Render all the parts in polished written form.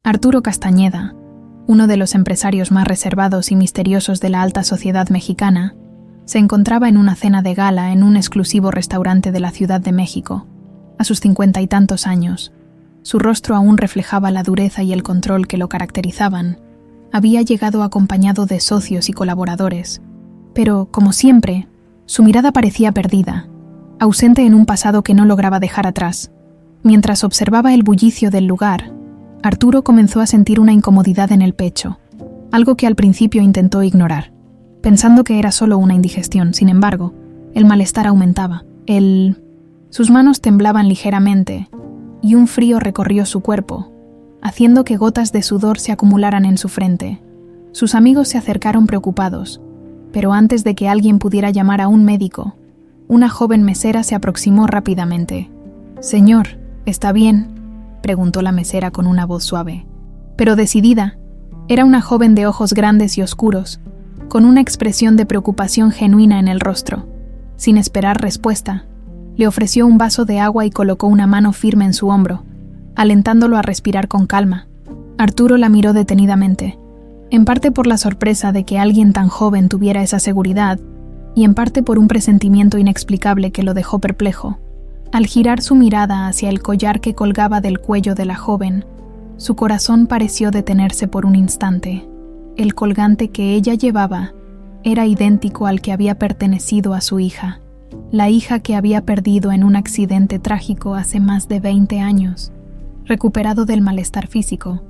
Arturo Castañeda, uno de los empresarios más reservados y misteriosos de la alta sociedad mexicana, se encontraba en una cena de gala en un exclusivo restaurante de la Ciudad de México, a sus 50 y tantos años. Su rostro aún reflejaba la dureza y el control que lo caracterizaban. Había llegado acompañado de socios y colaboradores, pero, como siempre, su mirada parecía perdida, ausente en un pasado que no lograba dejar atrás. Mientras observaba el bullicio del lugar, Arturo comenzó a sentir una incomodidad en el pecho, algo que al principio intentó ignorar, pensando que era solo una indigestión. Sin embargo, el malestar aumentaba. Sus manos temblaban ligeramente y un frío recorrió su cuerpo, haciendo que gotas de sudor se acumularan en su frente. Sus amigos se acercaron preocupados, pero antes de que alguien pudiera llamar a un médico, una joven mesera se aproximó rápidamente. «Señor, ¿está bien?», preguntó la mesera con una voz suave, pero decidida. Era una joven de ojos grandes y oscuros, con una expresión de preocupación genuina en el rostro. Sin esperar respuesta, le ofreció un vaso de agua y colocó una mano firme en su hombro, alentándolo a respirar con calma. Arturo la miró detenidamente, en parte por la sorpresa de que alguien tan joven tuviera esa seguridad, y en parte por un presentimiento inexplicable que lo dejó perplejo. Al girar su mirada hacia el collar que colgaba del cuello de la joven, su corazón pareció detenerse por un instante. El colgante que ella llevaba era idéntico al que había pertenecido a su hija, la hija que había perdido en un accidente trágico hace más de 20 años, recuperado del malestar físico.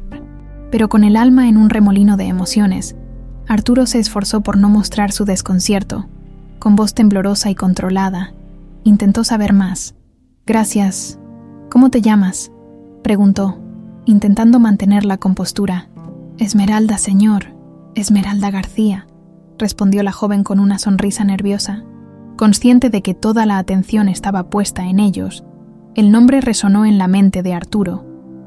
Pero con el alma en un remolino de emociones, Arturo se esforzó por no mostrar su desconcierto. Con voz temblorosa y controlada, intentó saber más. «Gracias. ¿Cómo te llamas?», preguntó, intentando mantener la compostura. «Esmeralda, señor. Esmeralda García», respondió la joven con una sonrisa nerviosa. Consciente de que toda la atención estaba puesta en ellos, el nombre resonó en la mente de Arturo,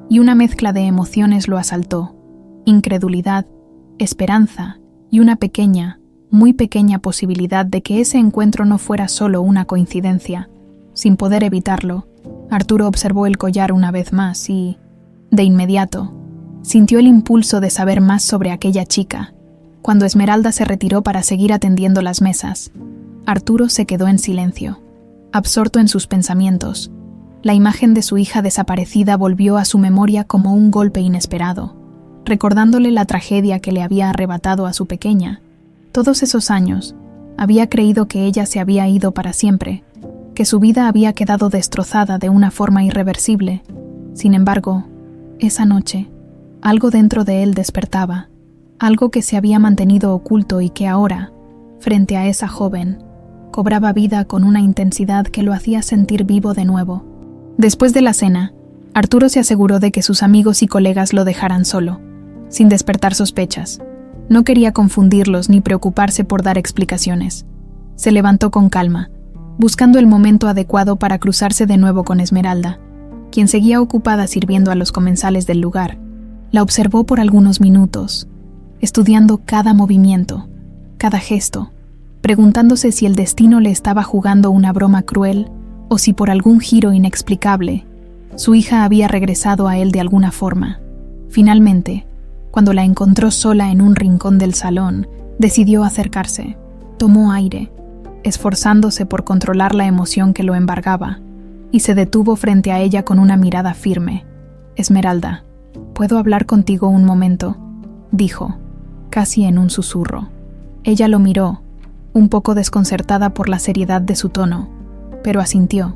y una mezcla de emociones lo asaltó: incredulidad, esperanza y una pequeña, muy pequeña posibilidad de que ese encuentro no fuera solo una coincidencia. Sin poder evitarlo, Arturo observó el collar una vez más y, de inmediato, sintió el impulso de saber más sobre aquella chica. Cuando Esmeralda se retiró para seguir atendiendo las mesas, Arturo se quedó en silencio, absorto en sus pensamientos. La imagen de su hija desaparecida volvió a su memoria como un golpe inesperado, recordándole la tragedia que le había arrebatado a su pequeña. Todos esos años, había creído que ella se había ido para siempre, que su vida había quedado destrozada de una forma irreversible. Sin embargo, esa noche, algo dentro de él despertaba, algo que se había mantenido oculto y que ahora, frente a esa joven, cobraba vida con una intensidad que lo hacía sentir vivo de nuevo. Después de la cena, Arturo se aseguró de que sus amigos y colegas lo dejaran solo, sin despertar sospechas. No quería confundirlos ni preocuparse por dar explicaciones. Se levantó con calma, buscando el momento adecuado para cruzarse de nuevo con Esmeralda, quien seguía ocupada sirviendo a los comensales del lugar. La observó por algunos minutos, estudiando cada movimiento, cada gesto, preguntándose si el destino le estaba jugando una broma cruel o si por algún giro inexplicable, su hija había regresado a él de alguna forma. Finalmente, cuando la encontró sola en un rincón del salón, decidió acercarse. Tomó aire, esforzándose por controlar la emoción que lo embargaba, y se detuvo frente a ella con una mirada firme. «Esmeralda, ¿puedo hablar contigo un momento?», dijo, casi en un susurro. Ella lo miró, un poco desconcertada por la seriedad de su tono, pero asintió,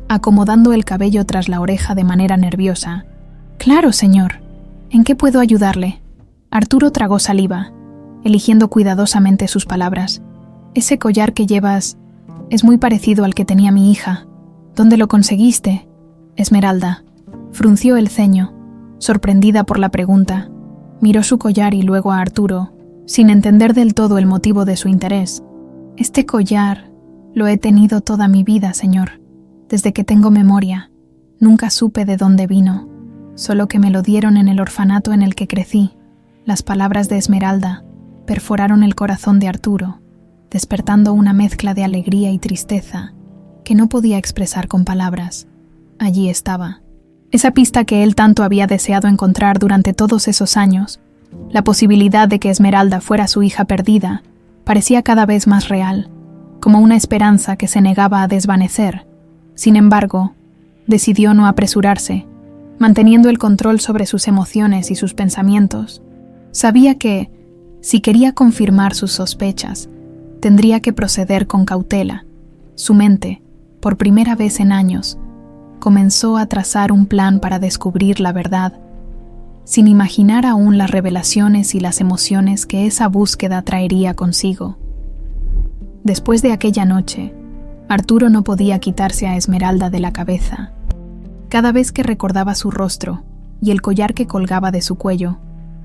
acomodando el cabello tras la oreja de manera nerviosa. «Claro, señor. ¿En qué puedo ayudarle?». Arturo tragó saliva, eligiendo cuidadosamente sus palabras. «Ese collar que llevas es muy parecido al que tenía mi hija. ¿Dónde lo conseguiste?». Esmeralda frunció el ceño, sorprendida por la pregunta. Miró su collar y luego a Arturo, sin entender del todo el motivo de su interés. «Este collar lo he tenido toda mi vida, señor. Desde que tengo memoria. Nunca supe de dónde vino, solo que me lo dieron en el orfanato en el que crecí». Las palabras de Esmeralda perforaron el corazón de Arturo, despertando una mezcla de alegría y tristeza que no podía expresar con palabras. Allí estaba, Esa pista que él tanto había deseado encontrar durante todos esos años, la posibilidad de que Esmeralda fuera su hija perdida, parecía cada vez más real, como una esperanza que se negaba a desvanecer. Sin embargo, decidió no apresurarse, manteniendo el control sobre sus emociones y sus pensamientos. Sabía que, si quería confirmar sus sospechas, tendría que proceder con cautela. Su mente, por primera vez en años, comenzó a trazar un plan para descubrir la verdad, sin imaginar aún las revelaciones y las emociones que esa búsqueda traería consigo. Después de aquella noche, Arturo no podía quitarse a Esmeralda de la cabeza. Cada vez que recordaba su rostro y el collar que colgaba de su cuello,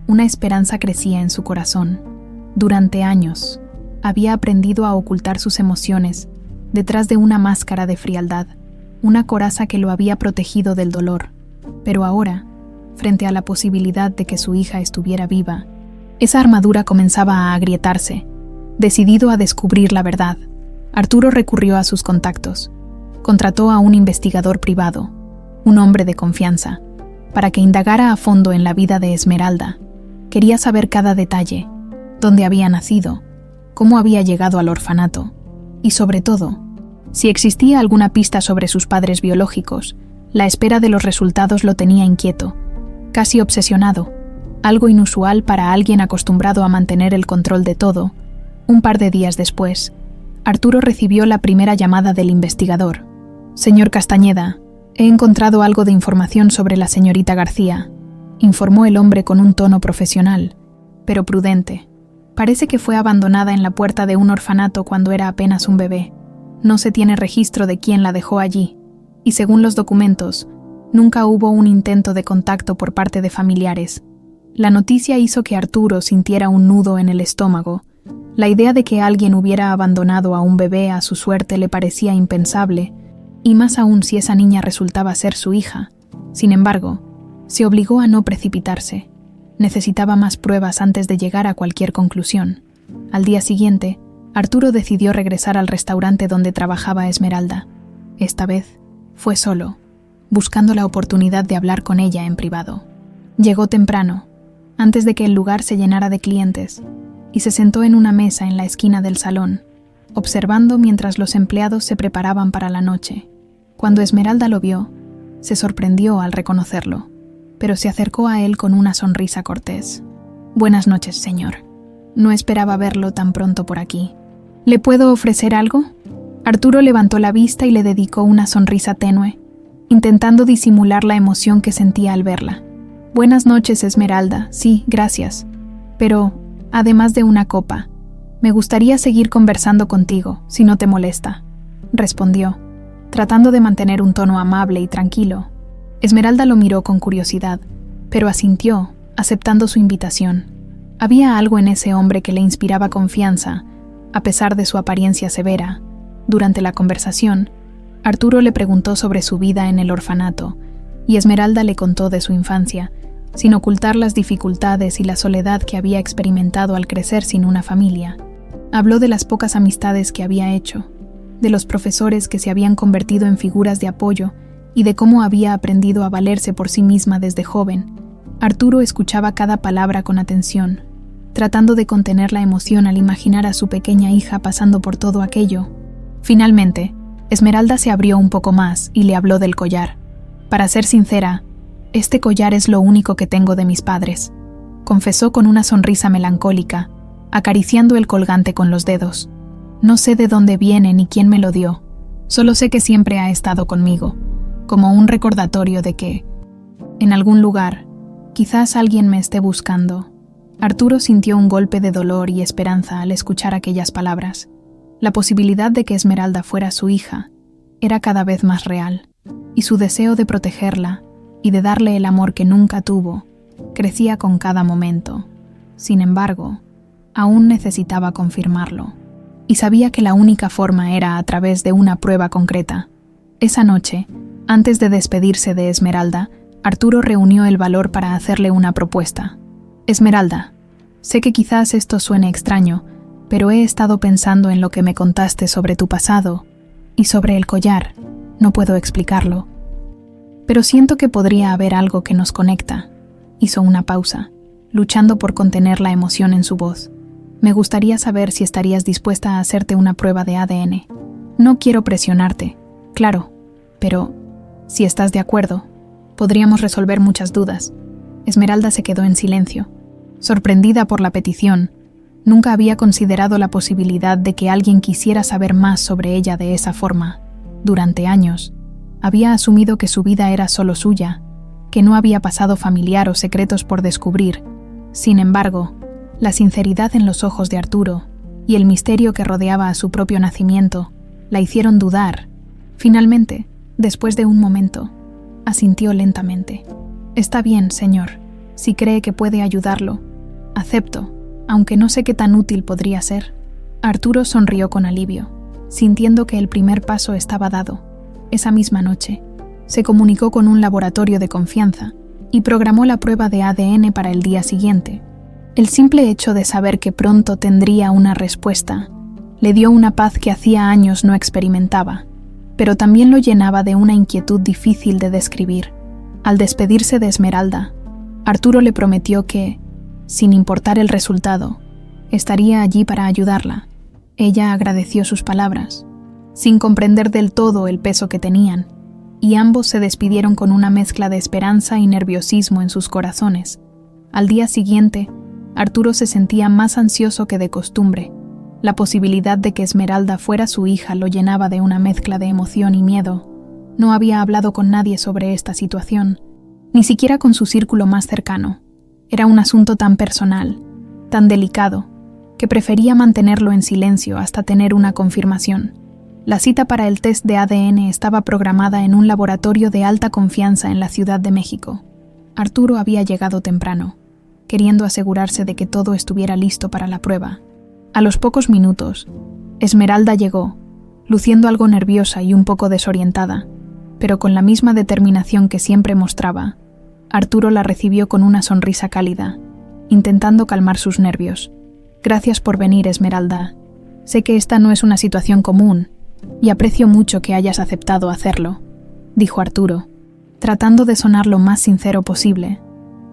una esperanza crecía en su corazón. Durante años, había aprendido a ocultar sus emociones detrás de una máscara de frialdad, una coraza que lo había protegido del dolor. Pero ahora, frente a la posibilidad de que su hija estuviera viva, esa armadura comenzaba a agrietarse. Decidido a descubrir la verdad, Arturo recurrió a sus contactos. Contrató a un investigador privado, un hombre de confianza, para que indagara a fondo en la vida de Esmeralda. Quería saber cada detalle, dónde había nacido, cómo había llegado al orfanato, y sobre todo, si existía alguna pista sobre sus padres biológicos. La espera de los resultados lo tenía inquieto, casi obsesionado, algo inusual para alguien acostumbrado a mantener el control de todo. Un par de días después, Arturo recibió la primera llamada del investigador. «Señor Castañeda, he encontrado algo de información sobre la señorita García», informó el hombre con un tono profesional, pero prudente. «Parece que fue abandonada en la puerta de un orfanato cuando era apenas un bebé. No se tiene registro de quién la dejó allí, y según los documentos, nunca hubo un intento de contacto por parte de familiares». La noticia hizo que Arturo sintiera un nudo en el estómago. La idea de que alguien hubiera abandonado a un bebé a su suerte le parecía impensable, y más aún si esa niña resultaba ser su hija. Sin embargo, se obligó a no precipitarse. Necesitaba más pruebas antes de llegar a cualquier conclusión. Al día siguiente, Arturo decidió regresar al restaurante donde trabajaba Esmeralda. Esta vez, fue solo, buscando la oportunidad de hablar con ella en privado. Llegó temprano, antes de que el lugar se llenara de clientes, y se sentó en una mesa en la esquina del salón, observando mientras los empleados se preparaban para la noche. Cuando Esmeralda lo vio, se sorprendió al reconocerlo, pero se acercó a él con una sonrisa cortés. «Buenas noches, señor. No esperaba verlo tan pronto por aquí. ¿Le puedo ofrecer algo?» Arturo levantó la vista y le dedicó una sonrisa tenue, intentando disimular la emoción que sentía al verla. «Buenas noches, Esmeralda. Sí, gracias. Pero, además de una copa, me gustaría seguir conversando contigo, si no te molesta», respondió, tratando de mantener un tono amable y tranquilo. Esmeralda lo miró con curiosidad, pero asintió, aceptando su invitación. Había algo en ese hombre que le inspiraba confianza, a pesar de su apariencia severa. Durante la conversación, Arturo le preguntó sobre su vida en el orfanato, y Esmeralda le contó de su infancia, sin ocultar las dificultades y la soledad que había experimentado al crecer sin una familia. Habló de las pocas amistades que había hecho, de los profesores que se habían convertido en figuras de apoyo y de cómo había aprendido a valerse por sí misma desde joven. Arturo escuchaba cada palabra con atención, tratando de contener la emoción al imaginar a su pequeña hija pasando por todo aquello. Finalmente, Esmeralda se abrió un poco más y le habló del collar. «Para ser sincera, este collar es lo único que tengo de mis padres», confesó con una sonrisa melancólica, acariciando el colgante con los dedos. «No sé de dónde viene ni quién me lo dio. Solo sé que siempre ha estado conmigo, como un recordatorio de que, en algún lugar, quizás alguien me esté buscando». Arturo sintió un golpe de dolor y esperanza al escuchar aquellas palabras. La posibilidad de que Esmeralda fuera su hija era cada vez más real, y su deseo de protegerla y de darle el amor que nunca tuvo crecía con cada momento. Sin embargo, aún necesitaba confirmarlo, y sabía que la única forma era a través de una prueba concreta. Esa noche, antes de despedirse de Esmeralda, Arturo reunió el valor para hacerle una propuesta. «Esmeralda, sé que quizás esto suene extraño, pero he estado pensando en lo que me contaste sobre tu pasado y sobre el collar. No puedo explicarlo. Pero siento que podría haber algo que nos conecta. Hizo una pausa, luchando por contener la emoción en su voz. Me gustaría saber si estarías dispuesta a hacerte una prueba de ADN. No quiero presionarte, claro, pero si estás de acuerdo, podríamos resolver muchas dudas. Esmeralda se quedó en silencio, sorprendida por la petición. Nunca había considerado la posibilidad de que alguien quisiera saber más sobre ella de esa forma. Durante años, había asumido que su vida era solo suya, que no había pasado familiar o secretos por descubrir. Sin embargo, la sinceridad en los ojos de Arturo y el misterio que rodeaba a su propio nacimiento la hicieron dudar. Finalmente, después de un momento, asintió lentamente. Está bien, señor. Si cree que puede ayudarlo, acepto, aunque no sé qué tan útil podría ser. Arturo sonrió con alivio, sintiendo que el primer paso estaba dado. Esa misma noche, se comunicó con un laboratorio de confianza y programó la prueba de ADN para el día siguiente. El simple hecho de saber que pronto tendría una respuesta le dio una paz que hacía años no experimentaba, pero también lo llenaba de una inquietud difícil de describir. Al despedirse de Esmeralda, Arturo le prometió que, sin importar el resultado, estaría allí para ayudarla. Ella agradeció sus palabras, sin comprender del todo el peso que tenían, y ambos se despidieron con una mezcla de esperanza y nerviosismo en sus corazones. Al día siguiente, Arturo se sentía más ansioso que de costumbre. La posibilidad de que Esmeralda fuera su hija lo llenaba de una mezcla de emoción y miedo. No había hablado con nadie sobre esta situación, ni siquiera con su círculo más cercano. Era un asunto tan personal, tan delicado, que prefería mantenerlo en silencio hasta tener una confirmación. La cita para el test de ADN estaba programada en un laboratorio de alta confianza en la Ciudad de México. Arturo había llegado temprano, queriendo asegurarse de que todo estuviera listo para la prueba. A los pocos minutos, Esmeralda llegó, luciendo algo nerviosa y un poco desorientada, pero con la misma determinación que siempre mostraba. Arturo la recibió con una sonrisa cálida, intentando calmar sus nervios. Gracias por venir, Esmeralda. Sé que esta no es una situación común, y aprecio mucho que hayas aceptado hacerlo, dijo Arturo, tratando de sonar lo más sincero posible.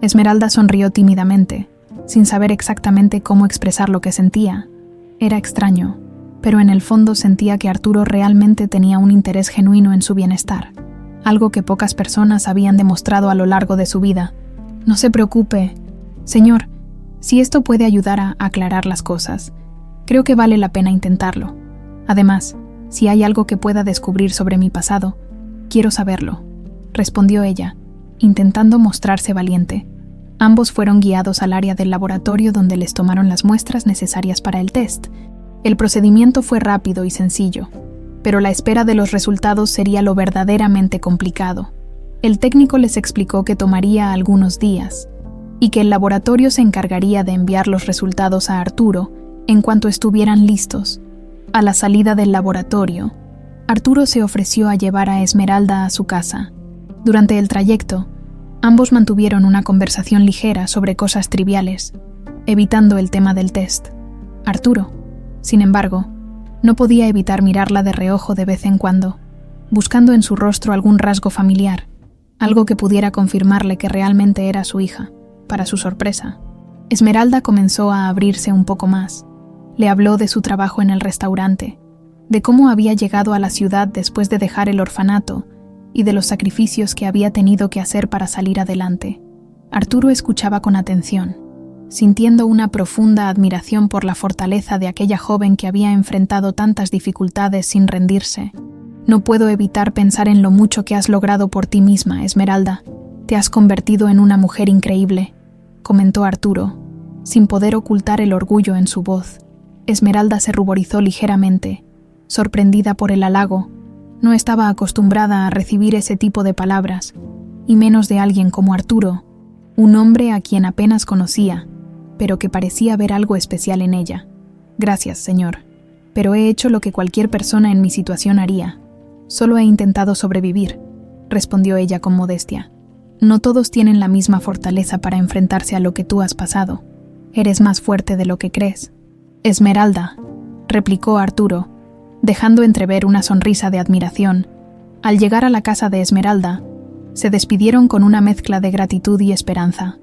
Esmeralda sonrió tímidamente, sin saber exactamente cómo expresar lo que sentía. Era extraño, pero en el fondo sentía que Arturo realmente tenía un interés genuino en su bienestar, algo que pocas personas habían demostrado a lo largo de su vida. No se preocupe, señor, si esto puede ayudar a aclarar las cosas, creo que vale la pena intentarlo. Además, si hay algo que pueda descubrir sobre mi pasado, quiero saberlo, respondió ella, intentando mostrarse valiente. Ambos fueron guiados al área del laboratorio donde les tomaron las muestras necesarias para el test. El procedimiento fue rápido y sencillo, pero la espera de los resultados sería lo verdaderamente complicado. El técnico les explicó que tomaría algunos días y que el laboratorio se encargaría de enviar los resultados a Arturo en cuanto estuvieran listos. A la salida del laboratorio, Arturo se ofreció a llevar a Esmeralda a su casa. Durante el trayecto, ambos mantuvieron una conversación ligera sobre cosas triviales, evitando el tema del test. Arturo, sin embargo, no podía evitar mirarla de reojo de vez en cuando, buscando en su rostro algún rasgo familiar, algo que pudiera confirmarle que realmente era su hija. Para su sorpresa, Esmeralda comenzó a abrirse un poco más. Le habló de su trabajo en el restaurante, de cómo había llegado a la ciudad después de dejar el orfanato y de los sacrificios que había tenido que hacer para salir adelante. Arturo escuchaba con atención, sintiendo una profunda admiración por la fortaleza de aquella joven que había enfrentado tantas dificultades sin rendirse. No puedo evitar pensar en lo mucho que has logrado por ti misma, Esmeralda. Te has convertido en una mujer increíble, comentó Arturo, sin poder ocultar el orgullo en su voz. Esmeralda se ruborizó ligeramente, sorprendida por el halago. No estaba acostumbrada a recibir ese tipo de palabras, y menos de alguien como Arturo, un hombre a quien apenas conocía, pero que parecía ver algo especial en ella. Gracias, señor, pero he hecho lo que cualquier persona en mi situación haría. Solo he intentado sobrevivir, respondió ella con modestia. No todos tienen la misma fortaleza para enfrentarse a lo que tú has pasado. Eres más fuerte de lo que crees. Esmeralda, replicó Arturo, dejando entrever una sonrisa de admiración. Al llegar a la casa de Esmeralda, Se despidieron con una mezcla de gratitud y esperanza.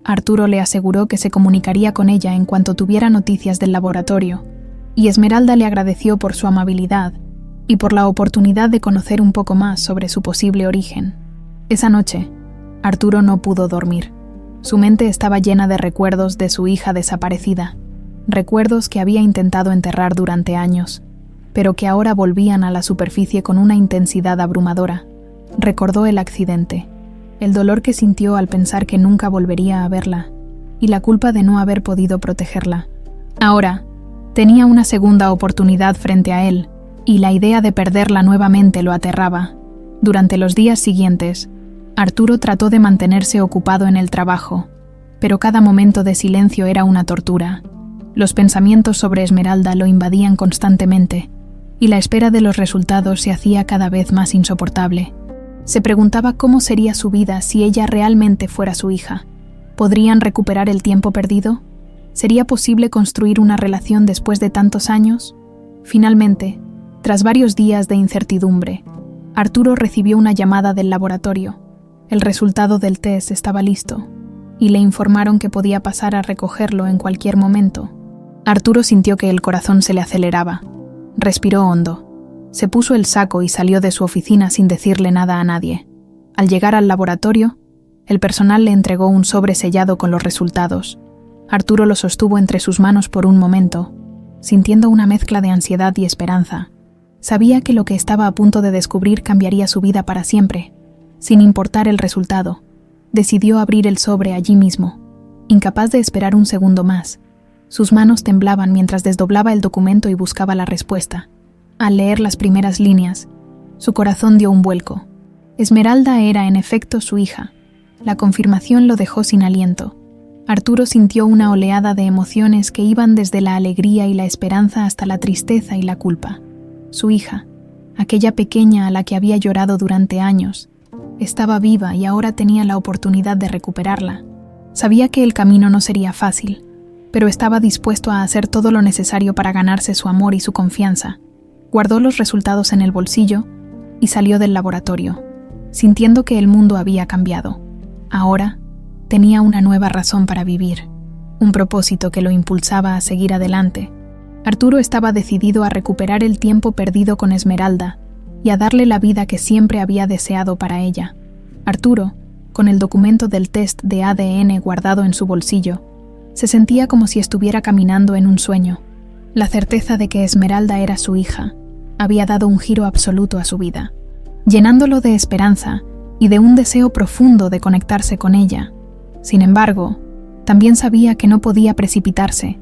Arturo le aseguró que se comunicaría con ella en cuanto tuviera noticias del laboratorio, y Esmeralda le agradeció por su amabilidad y por la oportunidad de conocer un poco más sobre su posible origen. Esa noche, Arturo no pudo dormir. Su mente estaba llena de recuerdos de su hija desaparecida, recuerdos que había intentado enterrar durante años, pero que ahora volvían a la superficie con una intensidad abrumadora. Recordó el accidente, el dolor que sintió al pensar que nunca volvería a verla, y la culpa de no haber podido protegerla. Ahora, tenía una segunda oportunidad frente a él, y la idea de perderla nuevamente lo aterraba. Durante los días siguientes, Arturo trató de mantenerse ocupado en el trabajo, pero cada momento de silencio era una tortura. Los pensamientos sobre Esmeralda lo invadían constantemente, y la espera de los resultados se hacía cada vez más insoportable. Se preguntaba cómo sería su vida si ella realmente fuera su hija. ¿Podrían recuperar el tiempo perdido? ¿Sería posible construir una relación después de tantos años? Finalmente, tras varios días de incertidumbre, Arturo recibió una llamada del laboratorio. El resultado del test estaba listo, y le informaron que podía pasar a recogerlo en cualquier momento. Arturo sintió que el corazón se le aceleraba. Respiró hondo. Se puso el saco y salió de su oficina sin decirle nada a nadie. Al llegar al laboratorio, el personal le entregó un sobre sellado con los resultados. Arturo lo sostuvo entre sus manos por un momento, sintiendo una mezcla de ansiedad y esperanza. Sabía que lo que estaba a punto de descubrir cambiaría su vida para siempre. Sin importar el resultado, decidió abrir el sobre allí mismo, incapaz de esperar un segundo más. Sus manos temblaban mientras desdoblaba el documento y buscaba la respuesta. Al leer las primeras líneas, su corazón dio un vuelco. Esmeralda era en efecto su hija. La confirmación lo dejó sin aliento. Arturo sintió una oleada de emociones que iban desde la alegría y la esperanza hasta la tristeza y la culpa. Su hija, aquella pequeña a la que había llorado durante años, estaba viva y ahora tenía la oportunidad de recuperarla. Sabía que el camino no sería fácil, pero estaba dispuesto a hacer todo lo necesario para ganarse su amor y su confianza. Guardó los resultados en el bolsillo y salió del laboratorio, sintiendo que el mundo había cambiado. Ahora tenía una nueva razón para vivir, un propósito que lo impulsaba a seguir adelante. Arturo estaba decidido a recuperar el tiempo perdido con Esmeralda y a darle la vida que siempre había deseado para ella. Arturo, con el documento del test de ADN guardado en su bolsillo, se sentía como si estuviera caminando en un sueño. La certeza de que Esmeralda era su hija había dado un giro absoluto a su vida, llenándolo de esperanza y de un deseo profundo de conectarse con ella. Sin embargo, también sabía que no podía precipitarse.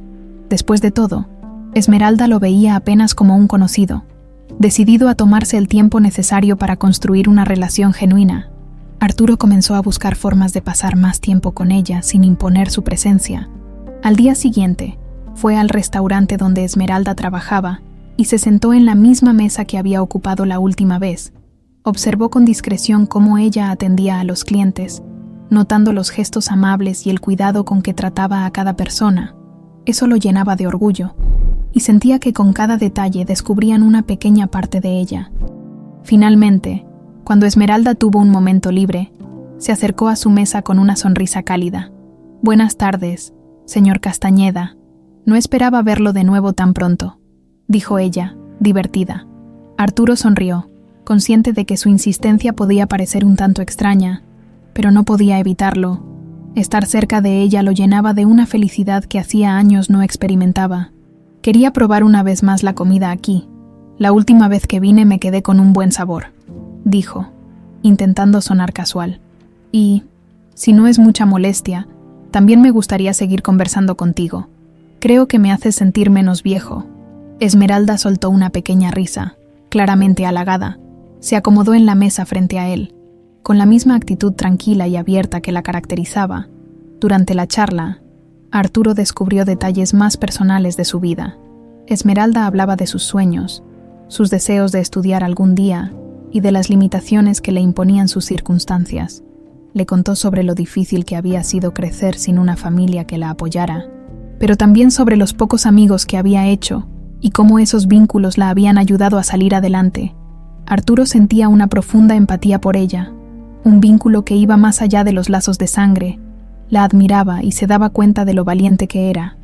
Después de todo, Esmeralda lo veía apenas como un conocido. Decidido a tomarse el tiempo necesario para construir una relación genuina, Arturo comenzó a buscar formas de pasar más tiempo con ella sin imponer su presencia. Al día siguiente, fue al restaurante donde Esmeralda trabajaba y se sentó en la misma mesa que había ocupado la última vez. Observó con discreción cómo ella atendía a los clientes, notando los gestos amables y el cuidado con que trataba a cada persona. Eso lo llenaba de orgullo, y sentía que con cada detalle descubrían una pequeña parte de ella. Finalmente, cuando Esmeralda tuvo un momento libre, se acercó a su mesa con una sonrisa cálida. «Buenas tardes, señor Castañeda. No esperaba verlo de nuevo tan pronto», dijo ella, divertida. Arturo sonrió, consciente de que su insistencia podía parecer un tanto extraña, pero no podía evitarlo. Estar cerca de ella lo llenaba de una felicidad que hacía años no experimentaba. «Quería probar una vez más la comida aquí. La última vez que vine me quedé con un buen sabor», dijo, intentando sonar casual. «Y, si no es mucha molestia, también me gustaría seguir conversando contigo. Creo que me haces sentir menos viejo». Esmeralda soltó una pequeña risa, claramente halagada. Se acomodó en la mesa frente a él, con la misma actitud tranquila y abierta que la caracterizaba. Durante la charla, Arturo descubrió detalles más personales de su vida. Esmeralda hablaba de sus sueños, sus deseos de estudiar algún día y de las limitaciones que le imponían sus circunstancias. Le contó sobre lo difícil que había sido crecer sin una familia que la apoyara, pero también sobre los pocos amigos que había hecho y cómo esos vínculos la habían ayudado a salir adelante. Arturo sentía una profunda empatía por ella. un vínculo que iba más allá de los lazos de sangre. La admiraba y se daba cuenta de lo valiente que era.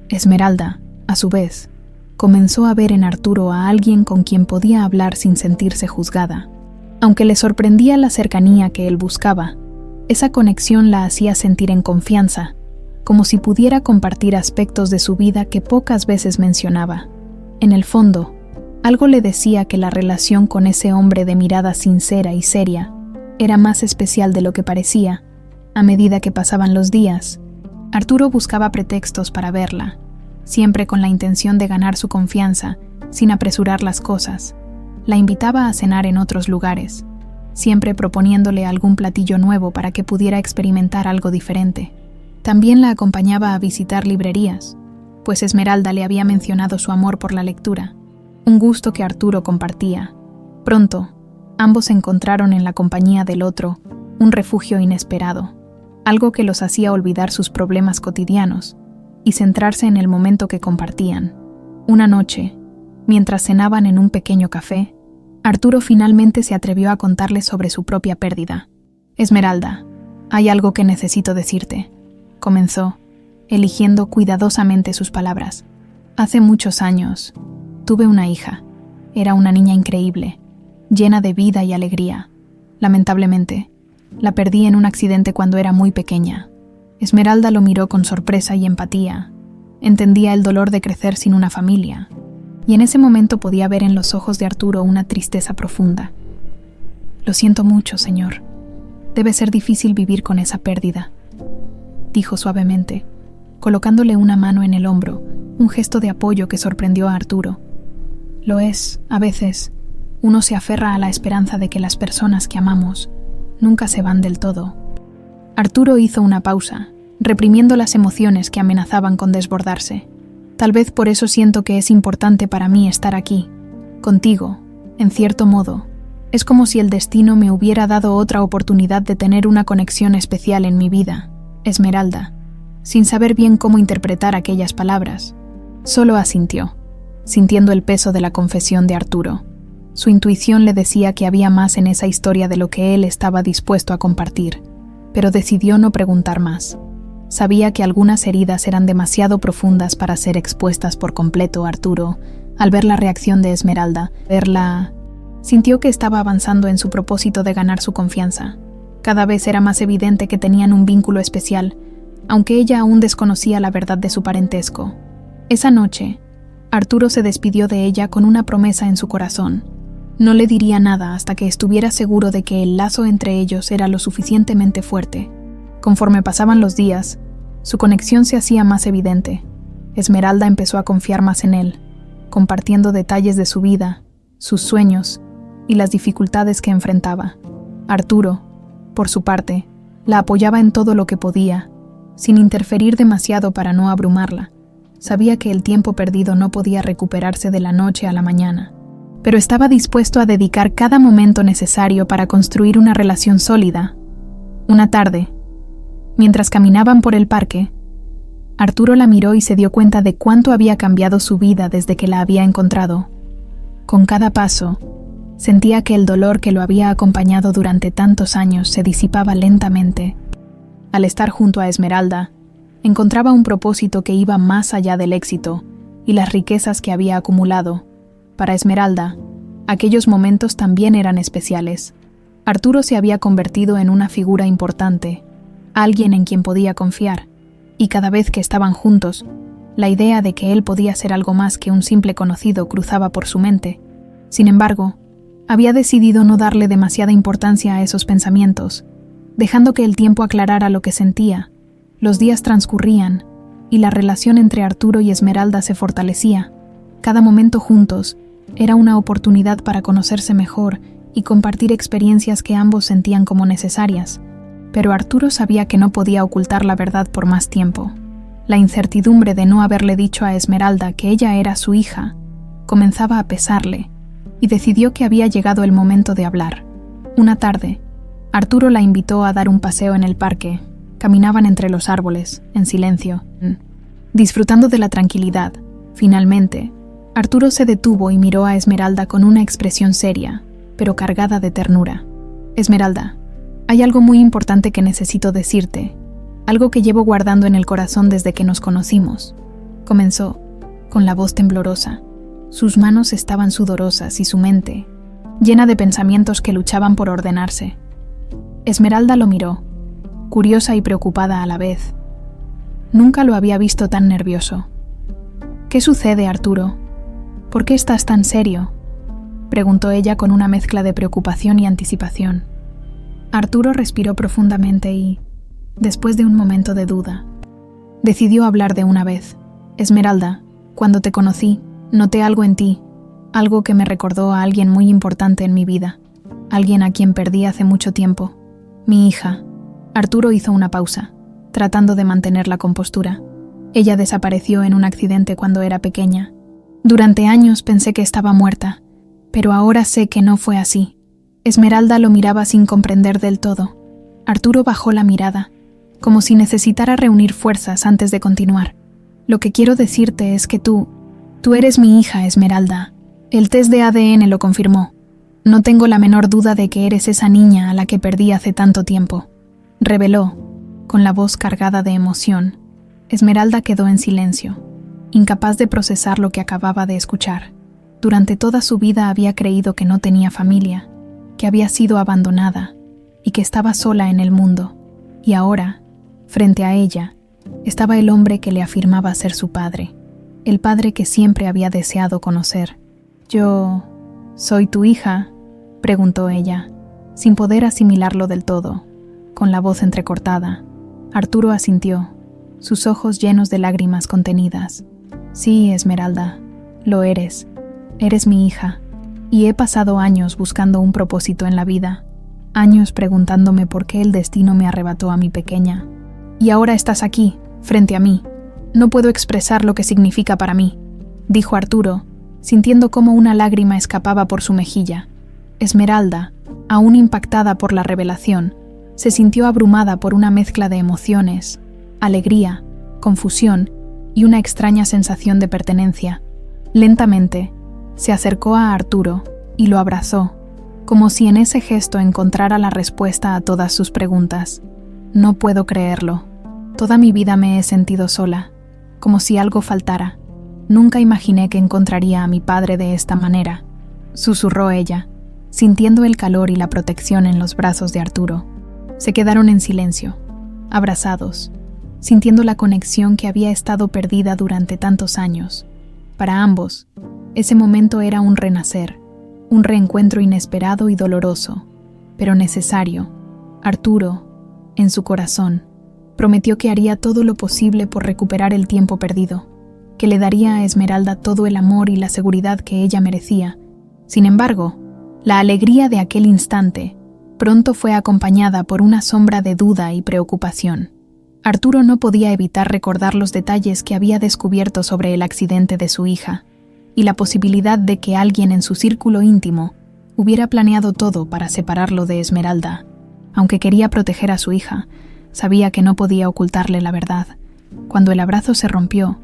Esmeralda, a su vez, comenzó a ver en Arturo a alguien con quien podía hablar sin sentirse juzgada. Aunque le sorprendía la cercanía que él buscaba, esa conexión la hacía sentir en confianza, como si pudiera compartir aspectos de su vida que pocas veces mencionaba. En el fondo, algo le decía que la relación con ese hombre de mirada sincera y seria era más especial de lo que parecía. A medida que pasaban los días, Arturo buscaba pretextos para verla, siempre con la intención de ganar su confianza, sin apresurar las cosas. La invitaba a cenar en otros lugares, siempre proponiéndole algún platillo nuevo para que pudiera experimentar algo diferente. También la acompañaba a visitar librerías, pues Esmeralda le había mencionado su amor por la lectura, un gusto que Arturo compartía. Pronto, ambos encontraron en la compañía del otro un refugio inesperado, algo que los hacía olvidar sus problemas cotidianos y centrarse en el momento que compartían. Una noche, mientras cenaban en un pequeño café, Arturo finalmente se atrevió a contarle sobre su propia pérdida. «Esmeralda, hay algo que necesito decirte», comenzó, eligiendo cuidadosamente sus palabras. «Hace muchos años, tuve una hija. Era una niña increíble, llena de vida y alegría. Lamentablemente, la perdí en un accidente cuando era muy pequeña». Esmeralda lo miró con sorpresa y empatía. Entendía el dolor de crecer sin una familia, y en ese momento podía ver en los ojos de Arturo una tristeza profunda. «Lo siento mucho, señor. Debe ser difícil vivir con esa pérdida», dijo suavemente, colocándole una mano en el hombro, un gesto de apoyo que sorprendió a Arturo. «Lo es, a veces. Uno se aferra a la esperanza de que las personas que amamos nunca se van del todo». Arturo hizo una pausa, reprimiendo las emociones que amenazaban con desbordarse. «Tal vez por eso siento que es importante para mí estar aquí, contigo, en cierto modo. Es como si el destino me hubiera dado otra oportunidad de tener una conexión especial en mi vida». Esmeralda, sin saber bien cómo interpretar aquellas palabras, solo asintió, sintiendo el peso de la confesión de Arturo. Su intuición le decía que había más en esa historia de lo que él estaba dispuesto a compartir, pero decidió no preguntar más. Sabía que algunas heridas eran demasiado profundas para ser expuestas por completo. Arturo, al ver la reacción de Esmeralda, sintió que estaba avanzando en su propósito de ganar su confianza. Cada vez era más evidente que tenían un vínculo especial, aunque ella aún desconocía la verdad de su parentesco. Esa noche, Arturo se despidió de ella con una promesa en su corazón. No le diría nada hasta que estuviera seguro de que el lazo entre ellos era lo suficientemente fuerte. Conforme pasaban los días, su conexión se hacía más evidente. Esmeralda empezó a confiar más en él, compartiendo detalles de su vida, sus sueños y las dificultades que enfrentaba. Arturo, por su parte, la apoyaba en todo lo que podía, sin interferir demasiado para no abrumarla. Sabía que el tiempo perdido no podía recuperarse de la noche a la mañana, pero estaba dispuesto a dedicar cada momento necesario para construir una relación sólida. Una tarde, mientras caminaban por el parque, Arturo la miró y se dio cuenta de cuánto había cambiado su vida desde que la había encontrado. Con cada paso, sentía que el dolor que lo había acompañado durante tantos años se disipaba lentamente. Al estar junto a Esmeralda, encontraba un propósito que iba más allá del éxito y las riquezas que había acumulado. Para Esmeralda, aquellos momentos también eran especiales. Arturo se había convertido en una figura importante, alguien en quien podía confiar, y cada vez que estaban juntos, la idea de que él podía ser algo más que un simple conocido cruzaba por su mente. Sin embargo, había decidido no darle demasiada importancia a esos pensamientos, dejando que el tiempo aclarara lo que sentía. Los días transcurrían, y la relación entre Arturo y Esmeralda se fortalecía. Cada momento juntos era una oportunidad para conocerse mejor y compartir experiencias que ambos sentían como necesarias. Pero Arturo sabía que no podía ocultar la verdad por más tiempo. La incertidumbre de no haberle dicho a Esmeralda que ella era su hija comenzaba a pesarle, y decidió que había llegado el momento de hablar. Una tarde, Arturo la invitó a dar un paseo en el parque. Caminaban entre los árboles, en silencio, disfrutando de la tranquilidad. Finalmente, Arturo se detuvo y miró a Esmeralda con una expresión seria, pero cargada de ternura. «Esmeralda, Hay algo muy importante que necesito decirte, algo que llevo guardando en el corazón desde que nos conocimos. Comenzó, con la voz temblorosa. Sus manos estaban sudorosas y su mente, llena de pensamientos que luchaban por ordenarse. Esmeralda lo miró, curiosa y preocupada a la vez. Nunca lo había visto tan nervioso. «¿Qué sucede, Arturo? ¿Por qué estás tan serio?», preguntó ella con una mezcla de preocupación y anticipación. Arturo respiró profundamente y, después de un momento de duda, decidió hablar de una vez. «Esmeralda, cuando te conocí, noté algo en ti, algo que me recordó a alguien muy importante en mi vida, alguien a quien perdí hace mucho tiempo, mi hija». Arturo hizo una pausa, tratando de mantener la compostura. Ella desapareció en un accidente cuando era pequeña. Durante años pensé que estaba muerta, pero ahora sé que no fue así. Esmeralda lo miraba sin comprender del todo. Arturo bajó la mirada, como si necesitara reunir fuerzas antes de continuar. «Lo que quiero decirte es que tú eres mi hija, Esmeralda. El test de ADN lo confirmó. No tengo la menor duda de que eres esa niña a la que perdí hace tanto tiempo», reveló, con la voz cargada de emoción. Esmeralda quedó en silencio, incapaz de procesar lo que acababa de escuchar. Durante toda su vida había creído que no tenía familia, que había sido abandonada y que estaba sola en el mundo. Y ahora, frente a ella, estaba el hombre que le afirmaba ser su padre, el padre que siempre había deseado conocer. «¿Yo soy tu hija?», preguntó ella, sin poder asimilarlo del todo, con la voz entrecortada. Arturo asintió, sus ojos llenos de lágrimas contenidas. «Sí, Esmeralda, lo eres. Eres mi hija, y he pasado años buscando un propósito en la vida, años preguntándome por qué el destino me arrebató a mi pequeña. Y ahora estás aquí, frente a mí. No puedo expresar lo que significa para mí», dijo Arturo, sintiendo cómo una lágrima escapaba por su mejilla. Esmeralda, aún impactada por la revelación, se sintió abrumada por una mezcla de emociones, alegría, confusión y una extraña sensación de pertenencia. Lentamente, se acercó a Arturo y lo abrazó, como si en ese gesto encontrara la respuesta a todas sus preguntas. «No puedo creerlo. Toda mi vida me he sentido sola, como si algo faltara. Nunca imaginé que encontraría a mi padre de esta manera», susurró ella, sintiendo el calor y la protección en los brazos de Arturo. Se quedaron en silencio, abrazados, sintiendo la conexión que había estado perdida durante tantos años. Para ambos, ese momento era un renacer, un reencuentro inesperado y doloroso, pero necesario. Arturo, en su corazón, prometió que haría todo lo posible por recuperar el tiempo perdido, que le daría a Esmeralda todo el amor y la seguridad que ella merecía. Sin embargo, la alegría de aquel instante pronto fue acompañada por una sombra de duda y preocupación. Arturo no podía evitar recordar los detalles que había descubierto sobre el accidente de su hija, y la posibilidad de que alguien en su círculo íntimo hubiera planeado todo para separarlo de Esmeralda. Aunque quería proteger a su hija, sabía que no podía ocultarle la verdad. Cuando el abrazo se rompió,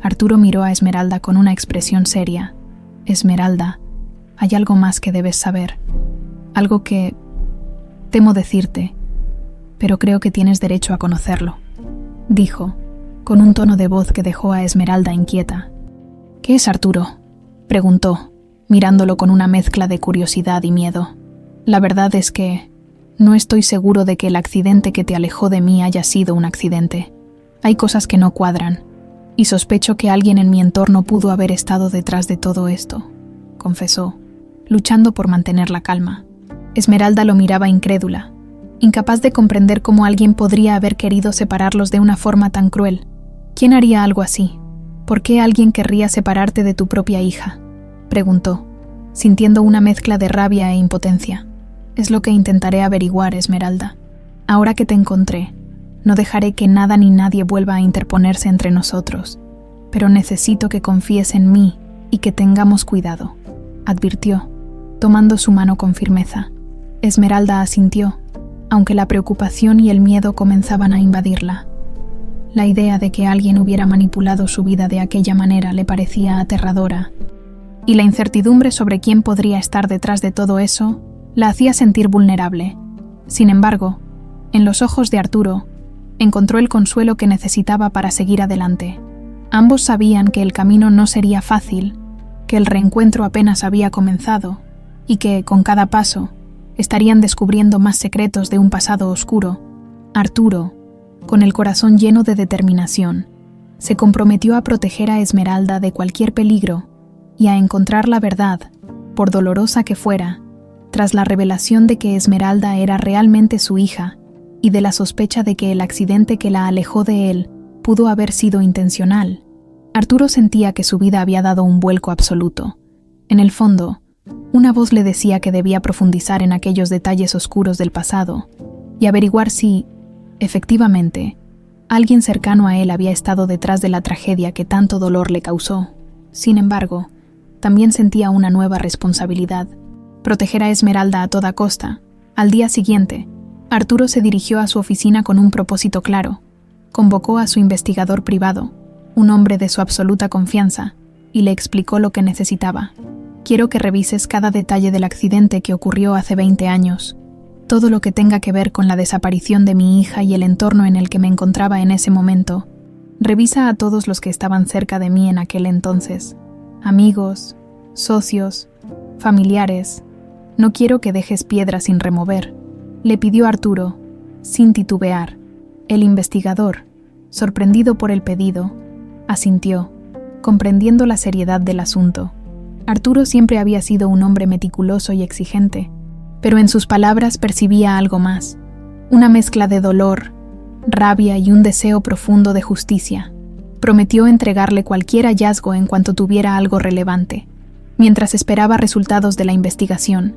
Arturo miró a Esmeralda con una expresión seria. «Esmeralda, hay algo más que debes saber. Algo que temo decirte, pero creo que tienes derecho a conocerlo», dijo, con un tono de voz que dejó a Esmeralda inquieta. «¿Qué es Arturo?», preguntó, mirándolo con una mezcla de curiosidad y miedo. «La verdad es que no estoy seguro de que el accidente que te alejó de mí haya sido un accidente. Hay cosas que no cuadran, y sospecho que alguien en mi entorno pudo haber estado detrás de todo esto», confesó, luchando por mantener la calma. Esmeralda lo miraba incrédula, incapaz de comprender cómo alguien podría haber querido separarlos de una forma tan cruel. «¿Quién haría algo así? ¿Por qué alguien querría separarte de tu propia hija?», preguntó, sintiendo una mezcla de rabia e impotencia. «Es lo que intentaré averiguar, Esmeralda. Ahora que te encontré, no dejaré que nada ni nadie vuelva a interponerse entre nosotros, pero necesito que confíes en mí y que tengamos cuidado», advirtió, tomando su mano con firmeza. Esmeralda asintió, aunque la preocupación y el miedo comenzaban a invadirla. La idea de que alguien hubiera manipulado su vida de aquella manera le parecía aterradora, y la incertidumbre sobre quién podría estar detrás de todo eso la hacía sentir vulnerable. Sin embargo, en los ojos de Arturo, encontró el consuelo que necesitaba para seguir adelante. Ambos sabían que el camino no sería fácil, que el reencuentro apenas había comenzado y que, con cada paso, estarían descubriendo más secretos de un pasado oscuro. Arturo, con el corazón lleno de determinación, se comprometió a proteger a Esmeralda de cualquier peligro y a encontrar la verdad, por dolorosa que fuera, tras la revelación de que Esmeralda era realmente su hija y de la sospecha de que el accidente que la alejó de él pudo haber sido intencional. Arturo sentía que su vida había dado un vuelco absoluto. En el fondo, una voz le decía que debía profundizar en aquellos detalles oscuros del pasado y averiguar si, efectivamente, alguien cercano a él había estado detrás de la tragedia que tanto dolor le causó. Sin embargo, también sentía una nueva responsabilidad: proteger a Esmeralda a toda costa. Al día siguiente, Arturo se dirigió a su oficina con un propósito claro. Convocó a su investigador privado, un hombre de su absoluta confianza, y le explicó lo que necesitaba. Quiero que revises cada detalle del accidente que ocurrió hace 20 años, todo lo que tenga que ver con la desaparición de mi hija y el entorno en el que me encontraba en ese momento. Revisa a todos los que estaban cerca de mí en aquel entonces, amigos, socios, familiares. No quiero que dejes piedra sin remover, le pidió Arturo, sin titubear. El investigador, sorprendido por el pedido, asintió, comprendiendo la seriedad del asunto. Arturo siempre había sido un hombre meticuloso y exigente, pero en sus palabras percibía algo más, una mezcla de dolor, rabia y un deseo profundo de justicia. Prometió entregarle cualquier hallazgo en cuanto tuviera algo relevante. Mientras esperaba resultados de la investigación,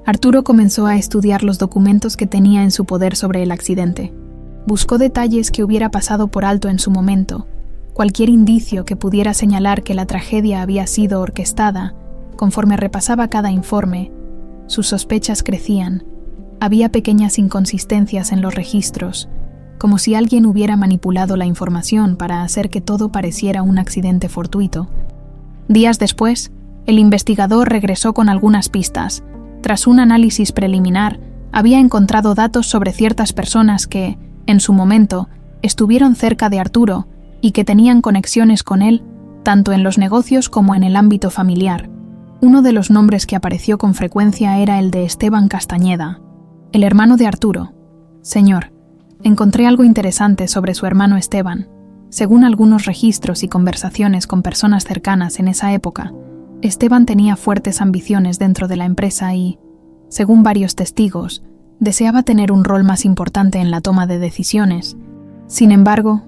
Arturo comenzó a estudiar los documentos que tenía en su poder sobre el accidente. Buscó detalles que hubiera pasado por alto en su momento, cualquier indicio que pudiera señalar que la tragedia había sido orquestada. Conforme repasaba cada informe, sus sospechas crecían. Había pequeñas inconsistencias en los registros, como si alguien hubiera manipulado la información para hacer que todo pareciera un accidente fortuito. Días después, el investigador regresó con algunas pistas. Tras un análisis preliminar, había encontrado datos sobre ciertas personas que, en su momento, estuvieron cerca de Arturo y que tenían conexiones con él, tanto en los negocios como en el ámbito familiar. Uno de los nombres que apareció con frecuencia era el de Esteban Castañeda, el hermano de Arturo. Señor, encontré algo interesante sobre su hermano Esteban. Según algunos registros y conversaciones con personas cercanas en esa época, Esteban tenía fuertes ambiciones dentro de la empresa y, según varios testigos, deseaba tener un rol más importante en la toma de decisiones. Sin embargo,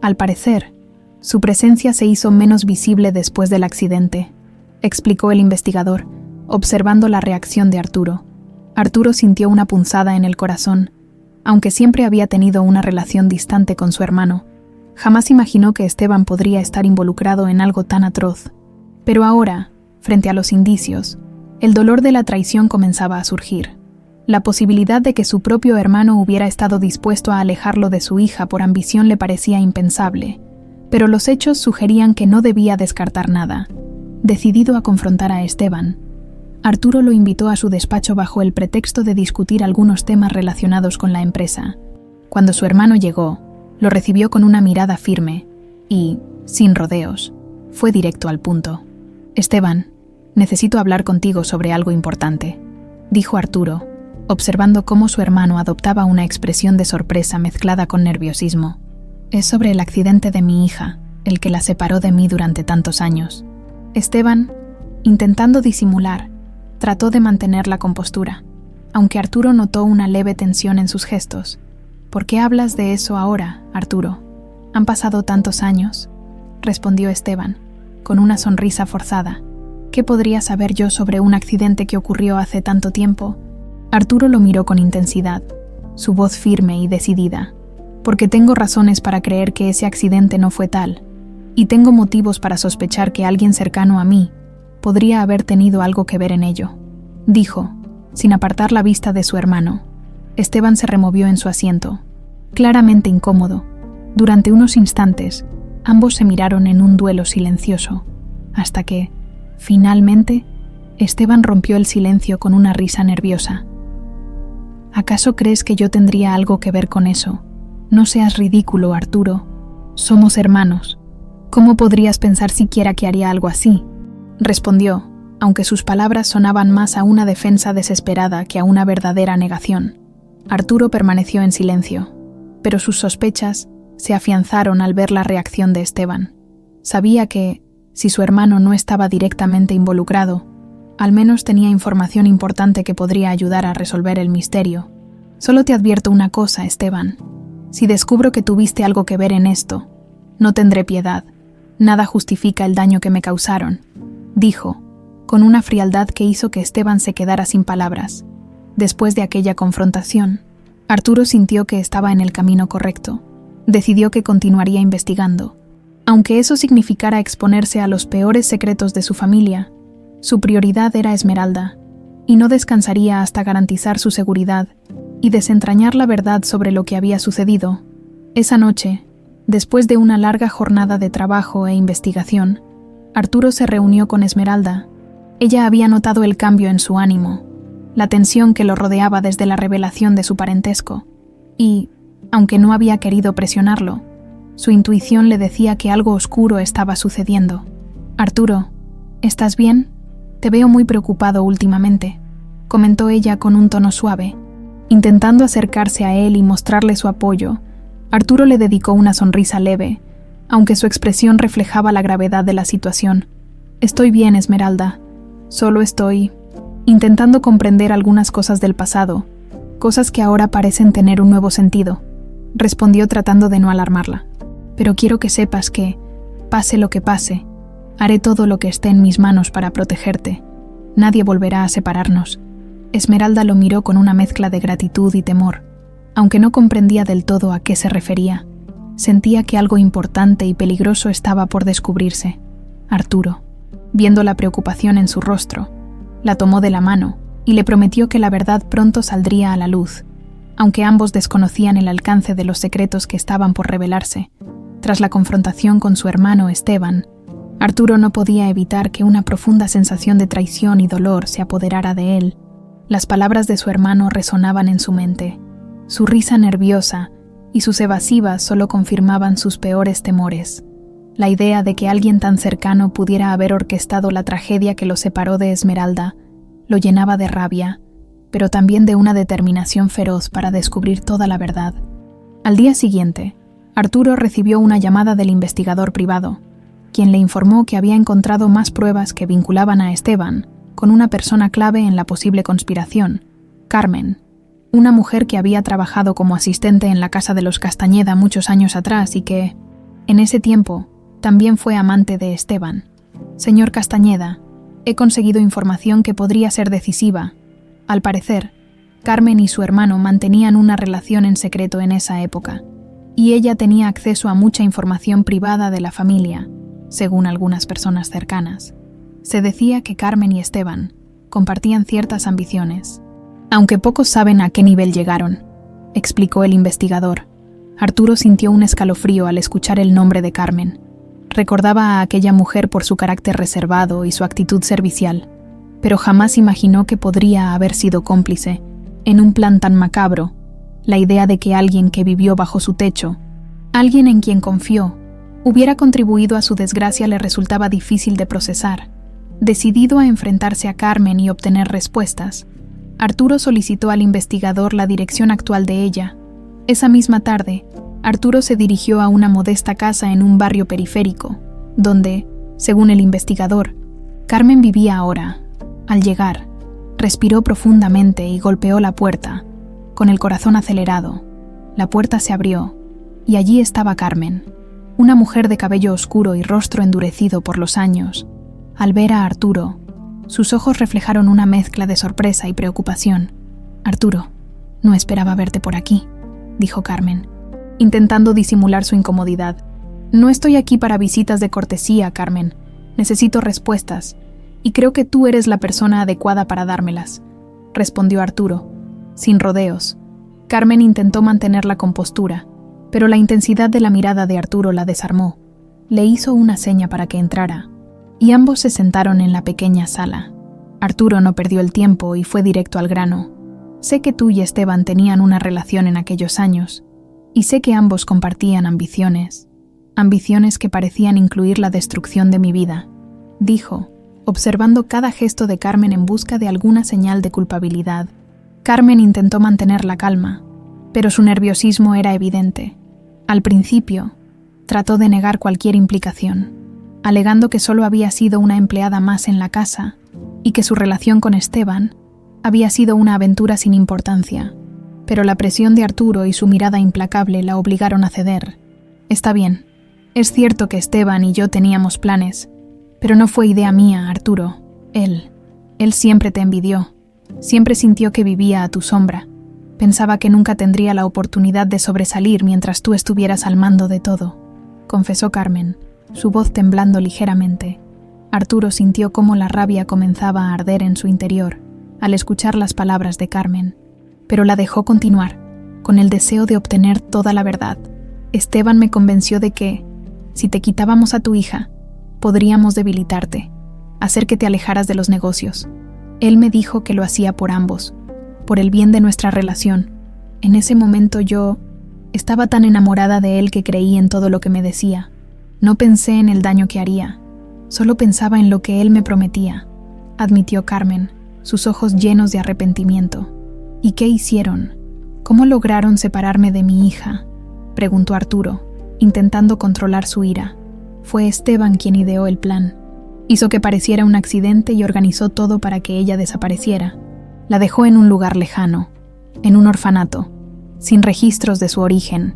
al parecer, su presencia se hizo menos visible después del accidente, explicó el investigador, observando la reacción de Arturo. Arturo sintió una punzada en el corazón. Aunque siempre había tenido una relación distante con su hermano, jamás imaginó que Esteban podría estar involucrado en algo tan atroz. Pero ahora, frente a los indicios, el dolor de la traición comenzaba a surgir. La posibilidad de que su propio hermano hubiera estado dispuesto a alejarlo de su hija por ambición le parecía impensable, pero los hechos sugerían que no debía descartar nada. Decidido a confrontar a Esteban, Arturo lo invitó a su despacho bajo el pretexto de discutir algunos temas relacionados con la empresa. Cuando su hermano llegó, lo recibió con una mirada firme y, sin rodeos, fue directo al punto. «Esteban, necesito hablar contigo sobre algo importante», dijo Arturo, observando cómo su hermano adoptaba una expresión de sorpresa mezclada con nerviosismo. «Es sobre el accidente de mi hija, el que la separó de mí durante tantos años». Esteban, intentando disimular, trató de mantener la compostura, aunque Arturo notó una leve tensión en sus gestos. «¿Por qué hablas de eso ahora, Arturo? Han pasado tantos años», respondió Esteban, con una sonrisa forzada. «¿Qué podría saber yo sobre un accidente que ocurrió hace tanto tiempo?» Arturo lo miró con intensidad, su voz firme y decidida. «Porque tengo razones para creer que ese accidente no fue tal, y tengo motivos para sospechar que alguien cercano a mí podría haber tenido algo que ver en ello», dijo, sin apartar la vista de su hermano. Esteban se removió en su asiento, claramente incómodo. Durante unos instantes, ambos se miraron en un duelo silencioso, hasta que, finalmente, Esteban rompió el silencio con una risa nerviosa. ¿Acaso crees que yo tendría algo que ver con eso? No seas ridículo, Arturo. Somos hermanos. ¿Cómo podrías pensar siquiera que haría algo así? Respondió, aunque sus palabras sonaban más a una defensa desesperada que a una verdadera negación. Arturo permaneció en silencio, pero sus sospechas se afianzaron al ver la reacción de Esteban. Sabía que, si su hermano no estaba directamente involucrado, al menos tenía información importante que podría ayudar a resolver el misterio. Solo te advierto una cosa, Esteban. Si descubro que tuviste algo que ver en esto, no tendré piedad. Nada justifica el daño que me causaron, dijo, con una frialdad que hizo que Esteban se quedara sin palabras. Después de aquella confrontación, Arturo sintió que estaba en el camino correcto. Decidió que continuaría investigando. Aunque eso significara exponerse a los peores secretos de su familia, su prioridad era Esmeralda, y no descansaría hasta garantizar su seguridad y desentrañar la verdad sobre lo que había sucedido. Esa noche, después de una larga jornada de trabajo e investigación, Arturo se reunió con Esmeralda. Ella había notado el cambio en su ánimo, la tensión que lo rodeaba desde la revelación de su parentesco, y, aunque no había querido presionarlo, su intuición le decía que algo oscuro estaba sucediendo. «Arturo, ¿estás bien? Te veo muy preocupado últimamente», comentó ella con un tono suave. Intentando acercarse a él y mostrarle su apoyo, Arturo le dedicó una sonrisa leve, aunque su expresión reflejaba la gravedad de la situación. «Estoy bien, Esmeralda. Solo estoy intentando comprender algunas cosas del pasado, cosas que ahora parecen tener un nuevo sentido», respondió tratando de no alarmarla. «Pero quiero que sepas que, pase lo que pase, haré todo lo que esté en mis manos para protegerte. Nadie volverá a separarnos». Esmeralda lo miró con una mezcla de gratitud y temor. Aunque no comprendía del todo a qué se refería, sentía que algo importante y peligroso estaba por descubrirse. Arturo, viendo la preocupación en su rostro, la tomó de la mano y le prometió que la verdad pronto saldría a la luz, aunque ambos desconocían el alcance de los secretos que estaban por revelarse. Tras la confrontación con su hermano Esteban, Arturo no podía evitar que una profunda sensación de traición y dolor se apoderara de él. Las palabras de su hermano resonaban en su mente. Su risa nerviosa y sus evasivas solo confirmaban sus peores temores. La idea de que alguien tan cercano pudiera haber orquestado la tragedia que lo separó de Esmeralda lo llenaba de rabia, pero también de una determinación feroz para descubrir toda la verdad. Al día siguiente, Arturo recibió una llamada del investigador privado, quien le informó que había encontrado más pruebas que vinculaban a Esteban con una persona clave en la posible conspiración, Carmen, una mujer que había trabajado como asistente en la casa de los Castañeda muchos años atrás y que, en ese tiempo, también fue amante de Esteban. «Señor Castañeda, he conseguido información que podría ser decisiva. Al parecer, Carmen y su hermano mantenían una relación en secreto en esa época, y ella tenía acceso a mucha información privada de la familia, según algunas personas cercanas. Se decía que Carmen y Esteban compartían ciertas ambiciones, aunque pocos saben a qué nivel llegaron», explicó el investigador. Arturo sintió un escalofrío al escuchar el nombre de Carmen. Recordaba a aquella mujer por su carácter reservado y su actitud servicial, pero jamás imaginó que podría haber sido cómplice, en un plan tan macabro. La idea de que alguien que vivió bajo su techo, alguien en quien confió, hubiera contribuido a su desgracia le resultaba difícil de procesar. Decidido a enfrentarse a Carmen y obtener respuestas, Arturo solicitó al investigador la dirección actual de ella. Esa misma tarde, Arturo se dirigió a una modesta casa en un barrio periférico, donde, según el investigador, Carmen vivía ahora. Al llegar, respiró profundamente y golpeó la puerta, con el corazón acelerado. La puerta se abrió, y allí estaba Carmen, una mujer de cabello oscuro y rostro endurecido por los años. Al ver a Arturo, sus ojos reflejaron una mezcla de sorpresa y preocupación. «Arturo, no esperaba verte por aquí», dijo Carmen, intentando disimular su incomodidad. «No estoy aquí para visitas de cortesía, Carmen. Necesito respuestas, y creo que tú eres la persona adecuada para dármelas», respondió Arturo, sin rodeos. Carmen intentó mantener la compostura, pero la intensidad de la mirada de Arturo la desarmó. Le hizo una seña para que entrara, y ambos se sentaron en la pequeña sala. Arturo no perdió el tiempo y fue directo al grano. Sé que tú y Esteban tenían una relación en aquellos años, y sé que ambos compartían ambiciones que parecían incluir la destrucción de mi vida, dijo, observando cada gesto de Carmen en busca de alguna señal de culpabilidad. Carmen intentó mantener la calma, pero su nerviosismo era evidente. Al principio, trató de negar cualquier implicación, alegando que solo había sido una empleada más en la casa y que su relación con Esteban había sido una aventura sin importancia, pero la presión de Arturo y su mirada implacable la obligaron a ceder. Está bien, es cierto que Esteban y yo teníamos planes, pero no fue idea mía, Arturo. Él siempre te envidió, siempre sintió que vivía a tu sombra. Pensaba que nunca tendría la oportunidad de sobresalir mientras tú estuvieras al mando de todo, confesó Carmen, su voz temblando ligeramente. Arturo sintió cómo la rabia comenzaba a arder en su interior al escuchar las palabras de Carmen, pero la dejó continuar, con el deseo de obtener toda la verdad. Esteban me convenció de que, si te quitábamos a tu hija, podríamos debilitarte, hacer que te alejaras de los negocios. Él me dijo que lo hacía por ambos, por el bien de nuestra relación. En ese momento yo estaba tan enamorada de él que creí en todo lo que me decía. No pensé en el daño que haría, solo pensaba en lo que él me prometía, admitió Carmen, sus ojos llenos de arrepentimiento. ¿Y qué hicieron? ¿Cómo lograron separarme de mi hija?, preguntó Arturo, intentando controlar su ira. Fue Esteban quien ideó el plan. Hizo que pareciera un accidente y organizó todo para que ella desapareciera. La dejó en un lugar lejano, en un orfanato, sin registros de su origen.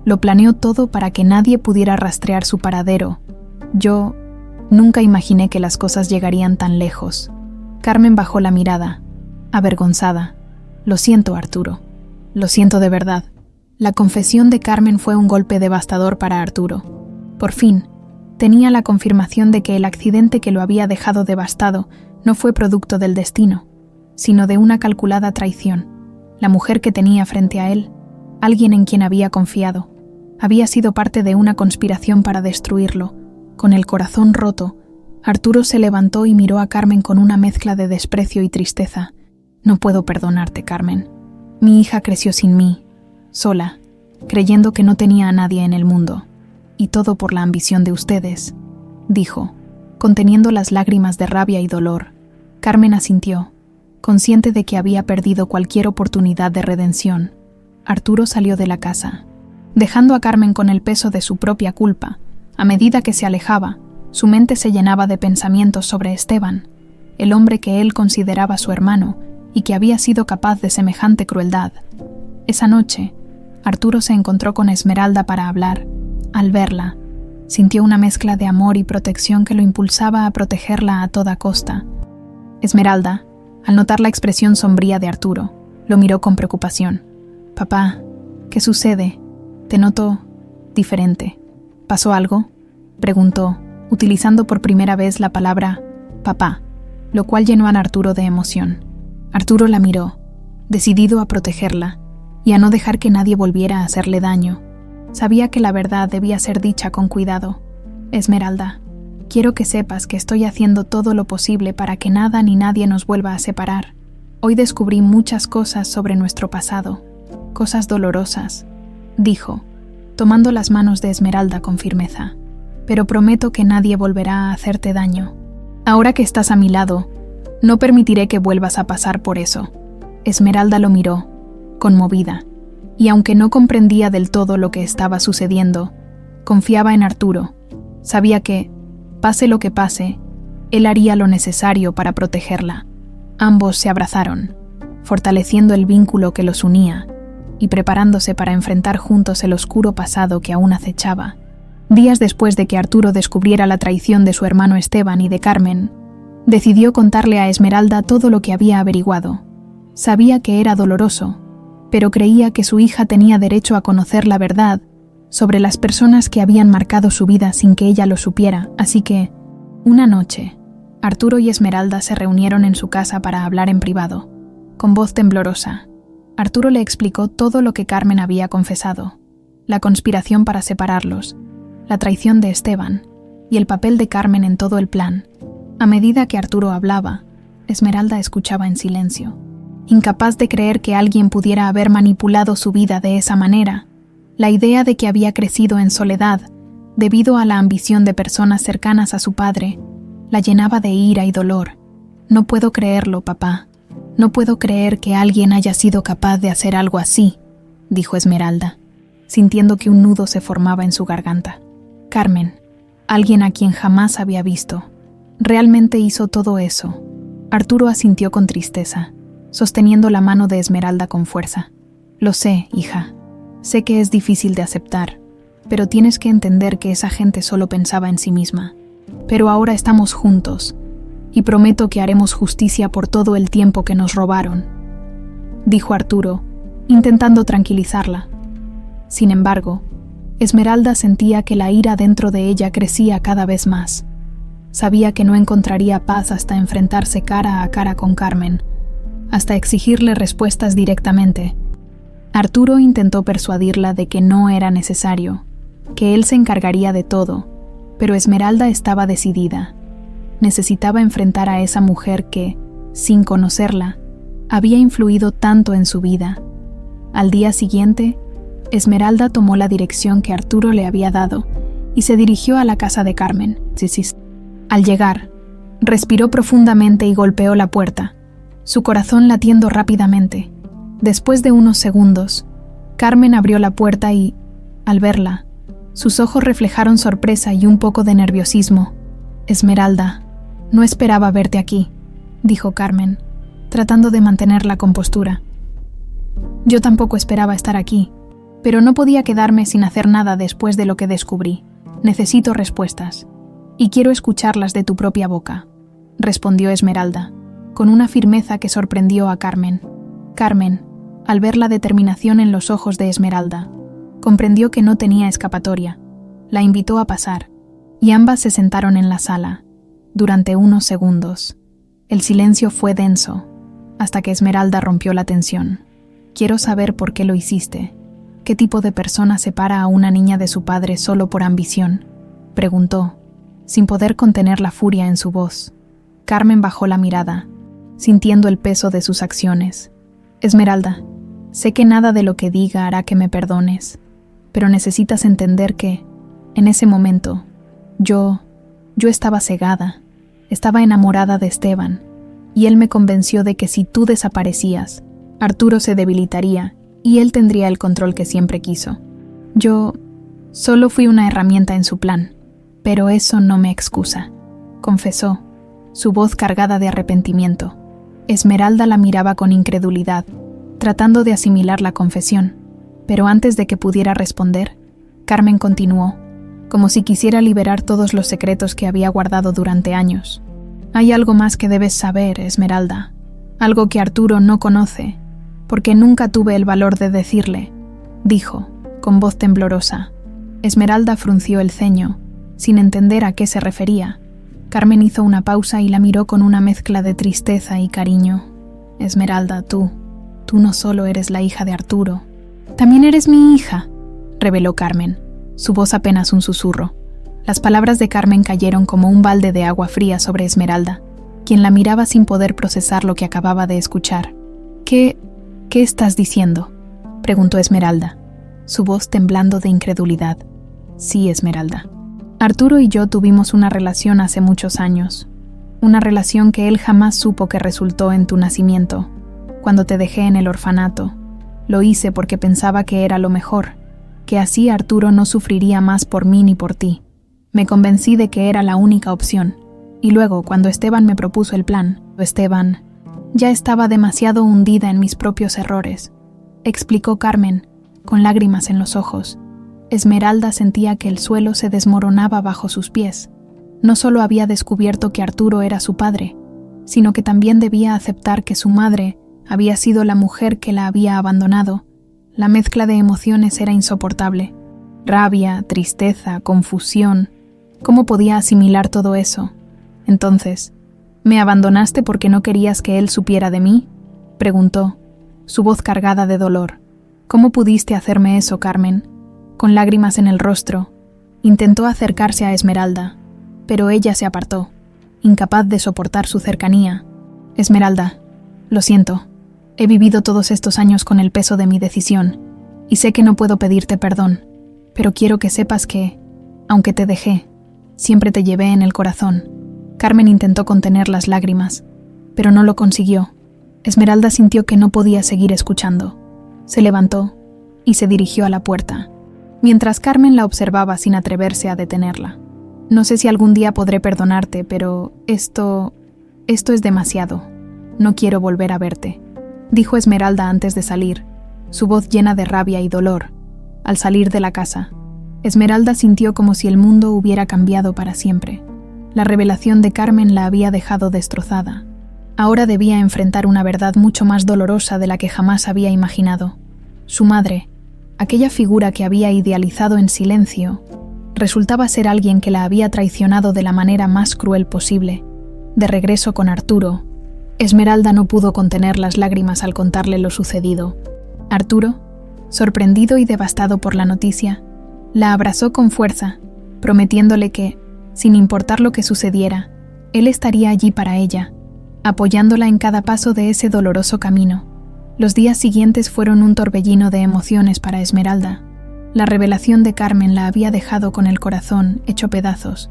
Lo planeó todo para que nadie pudiera rastrear su paradero. Yo nunca imaginé que las cosas llegarían tan lejos. Carmen bajó la mirada, avergonzada. Lo siento, Arturo. Lo siento de verdad. La confesión de Carmen fue un golpe devastador para Arturo. Por fin, tenía la confirmación de que el accidente que lo había dejado devastado no fue producto del destino, sino de una calculada traición. La mujer que tenía frente a él, alguien en quien había confiado, había sido parte de una conspiración para destruirlo. Con el corazón roto, Arturo se levantó y miró a Carmen con una mezcla de desprecio y tristeza. No puedo perdonarte, Carmen. Mi hija creció sin mí, sola, creyendo que no tenía a nadie en el mundo. Y todo por la ambición de ustedes, dijo, conteniendo las lágrimas de rabia y dolor. Carmen asintió, consciente de que había perdido cualquier oportunidad de redención. Arturo salió de la casa, dejando a Carmen con el peso de su propia culpa. A medida que se alejaba, su mente se llenaba de pensamientos sobre Esteban, el hombre que él consideraba su hermano y que había sido capaz de semejante crueldad. Esa noche, Arturo se encontró con Esmeralda para hablar. Al verla, sintió una mezcla de amor y protección que lo impulsaba a protegerla a toda costa. Esmeralda, al notar la expresión sombría de Arturo, lo miró con preocupación. «Papá, ¿qué sucede? Te noto diferente. ¿Pasó algo?», preguntó, utilizando por primera vez la palabra «papá», lo cual llenó a Arturo de emoción. Arturo la miró, decidido a protegerla y a no dejar que nadie volviera a hacerle daño. Sabía que la verdad debía ser dicha con cuidado. «Esmeralda, quiero que sepas que estoy haciendo todo lo posible para que nada ni nadie nos vuelva a separar. Hoy descubrí muchas cosas sobre nuestro pasado, cosas dolorosas», dijo, tomando las manos de Esmeralda con firmeza. «Pero prometo que nadie volverá a hacerte daño. Ahora que estás a mi lado, no permitiré que vuelvas a pasar por eso». Esmeralda lo miró, conmovida, y aunque no comprendía del todo lo que estaba sucediendo, confiaba en Arturo. Sabía que, pase lo que pase, él haría lo necesario para protegerla. Ambos se abrazaron, fortaleciendo el vínculo que los unía y preparándose para enfrentar juntos el oscuro pasado que aún acechaba. Días después de que Arturo descubriera la traición de su hermano Esteban y de Carmen, decidió contarle a Esmeralda todo lo que había averiguado. Sabía que era doloroso, pero creía que su hija tenía derecho a conocer la verdad sobre las personas que habían marcado su vida sin que ella lo supiera, así que, una noche, Arturo y Esmeralda se reunieron en su casa para hablar en privado. Con voz temblorosa, Arturo le explicó todo lo que Carmen había confesado, la conspiración para separarlos, la traición de Esteban y el papel de Carmen en todo el plan. A medida que Arturo hablaba, Esmeralda escuchaba en silencio. incapaz de creer que alguien pudiera haber manipulado su vida de esa manera. La idea de que había crecido en soledad, debido a la ambición de personas cercanas a su padre, la llenaba de ira y dolor. No puedo creerlo, papá. No puedo creer que alguien haya sido capaz de hacer algo así, dijo Esmeralda, sintiendo que un nudo se formaba en su garganta. Carmen, alguien a quien jamás había visto, realmente hizo todo eso. Arturo asintió con tristeza, sosteniendo la mano de Esmeralda con fuerza. Lo sé, hija. Sé que es difícil de aceptar, pero tienes que entender que esa gente solo pensaba en sí misma. Pero ahora estamos juntos, y prometo que haremos justicia por todo el tiempo que nos robaron, dijo Arturo, intentando tranquilizarla. Sin embargo, Esmeralda sentía que la ira dentro de ella crecía cada vez más. Sabía que no encontraría paz hasta enfrentarse cara a cara con Carmen, hasta exigirle respuestas directamente. Arturo intentó persuadirla de que no era necesario, que él se encargaría de todo, pero Esmeralda estaba decidida. Necesitaba enfrentar a esa mujer que, sin conocerla, había influido tanto en su vida. Al día siguiente, Esmeralda tomó la dirección que Arturo le había dado y se dirigió a la casa de Carmen. Al llegar, respiró profundamente y golpeó la puerta, su corazón latiendo rápidamente. Después de unos segundos, Carmen abrió la puerta y, al verla, sus ojos reflejaron sorpresa y un poco de nerviosismo. Esmeralda, no esperaba verte aquí, dijo Carmen, tratando de mantener la compostura. Yo tampoco esperaba estar aquí, pero no podía quedarme sin hacer nada después de lo que descubrí. Necesito respuestas, y quiero escucharlas de tu propia boca, respondió Esmeralda, con una firmeza que sorprendió a Carmen. Carmen, al ver la determinación en los ojos de Esmeralda, comprendió que no tenía escapatoria. La invitó a pasar, y ambas se sentaron en la sala. Durante unos segundos, el silencio fue denso, hasta que Esmeralda rompió la tensión. Quiero saber por qué lo hiciste. ¿Qué tipo de persona separa a una niña de su padre solo por ambición?, preguntó, sin poder contener la furia en su voz. Carmen bajó la mirada, sintiendo el peso de sus acciones. Esmeralda, sé que nada de lo que diga hará que me perdones, pero necesitas entender que, en ese momento, yo estaba cegada, estaba enamorada de Esteban, y él me convenció de que si tú desaparecías, Arturo se debilitaría y él tendría el control que siempre quiso. Yo solo fui una herramienta en su plan, pero eso no me excusa, confesó, su voz cargada de arrepentimiento. Esmeralda la miraba con incredulidad, tratando de asimilar la confesión, pero antes de que pudiera responder, Carmen continuó, como si quisiera liberar todos los secretos que había guardado durante años. Hay algo más que debes saber, Esmeralda, algo que Arturo no conoce, porque nunca tuve el valor de decirle, dijo, con voz temblorosa. Esmeralda frunció el ceño, sin entender a qué se refería. Carmen hizo una pausa y la miró con una mezcla de tristeza y cariño. Esmeralda, tú no solo eres la hija de Arturo, también eres mi hija, reveló Carmen, su voz apenas un susurro. Las palabras de Carmen cayeron como un balde de agua fría sobre Esmeralda, quien la miraba sin poder procesar lo que acababa de escuchar. ¿Qué estás diciendo?, preguntó Esmeralda, su voz temblando de incredulidad. Sí, Esmeralda. Arturo y yo tuvimos una relación hace muchos años, una relación que él jamás supo que resultó en tu nacimiento. Cuando te dejé en el orfanato, lo hice porque pensaba que era lo mejor, que así Arturo no sufriría más por mí ni por ti. Me convencí de que era la única opción, y luego, cuando Esteban me propuso el plan, Esteban ya estaba demasiado hundida en mis propios errores, explicó Carmen, con lágrimas en los ojos. Esmeralda sentía que el suelo se desmoronaba bajo sus pies. No solo había descubierto que Arturo era su padre, sino que también debía aceptar que su madre había sido la mujer que la había abandonado. La mezcla de emociones era insoportable. Rabia, tristeza, confusión. ¿Cómo podía asimilar todo eso? Entonces, ¿me abandonaste porque no querías que él supiera de mí?, preguntó, su voz cargada de dolor. ¿Cómo pudiste hacerme eso, Carmen? Con lágrimas en el rostro, intentó acercarse a Esmeralda, pero ella se apartó, incapaz de soportar su cercanía. Esmeralda, lo siento, He vivido todos estos años con el peso de mi decisión, y sé que no puedo pedirte perdón, pero quiero que sepas que, aunque te dejé, siempre te llevé en el corazón. Carmen intentó contener las lágrimas, pero no lo consiguió. Esmeralda sintió que no podía seguir escuchando. Se levantó y se dirigió a la puerta, mientras Carmen la observaba sin atreverse a detenerla. No sé si algún día podré perdonarte, pero esto es demasiado. No quiero volver a verte, dijo Esmeralda antes de salir, su voz llena de rabia y dolor. Al salir de la casa, Esmeralda sintió como si el mundo hubiera cambiado para siempre. La revelación de Carmen la había dejado destrozada. Ahora debía enfrentar una verdad mucho más dolorosa de la que jamás había imaginado. Su madre, aquella figura que había idealizado en silencio, resultaba ser alguien que la había traicionado de la manera más cruel posible. De regreso con Arturo, Esmeralda no pudo contener las lágrimas al contarle lo sucedido. Arturo, sorprendido y devastado por la noticia, la abrazó con fuerza, prometiéndole que, sin importar lo que sucediera, él estaría allí para ella, apoyándola en cada paso de ese doloroso camino. Los días siguientes fueron un torbellino de emociones para Esmeralda. La revelación de Carmen la había dejado con el corazón hecho pedazos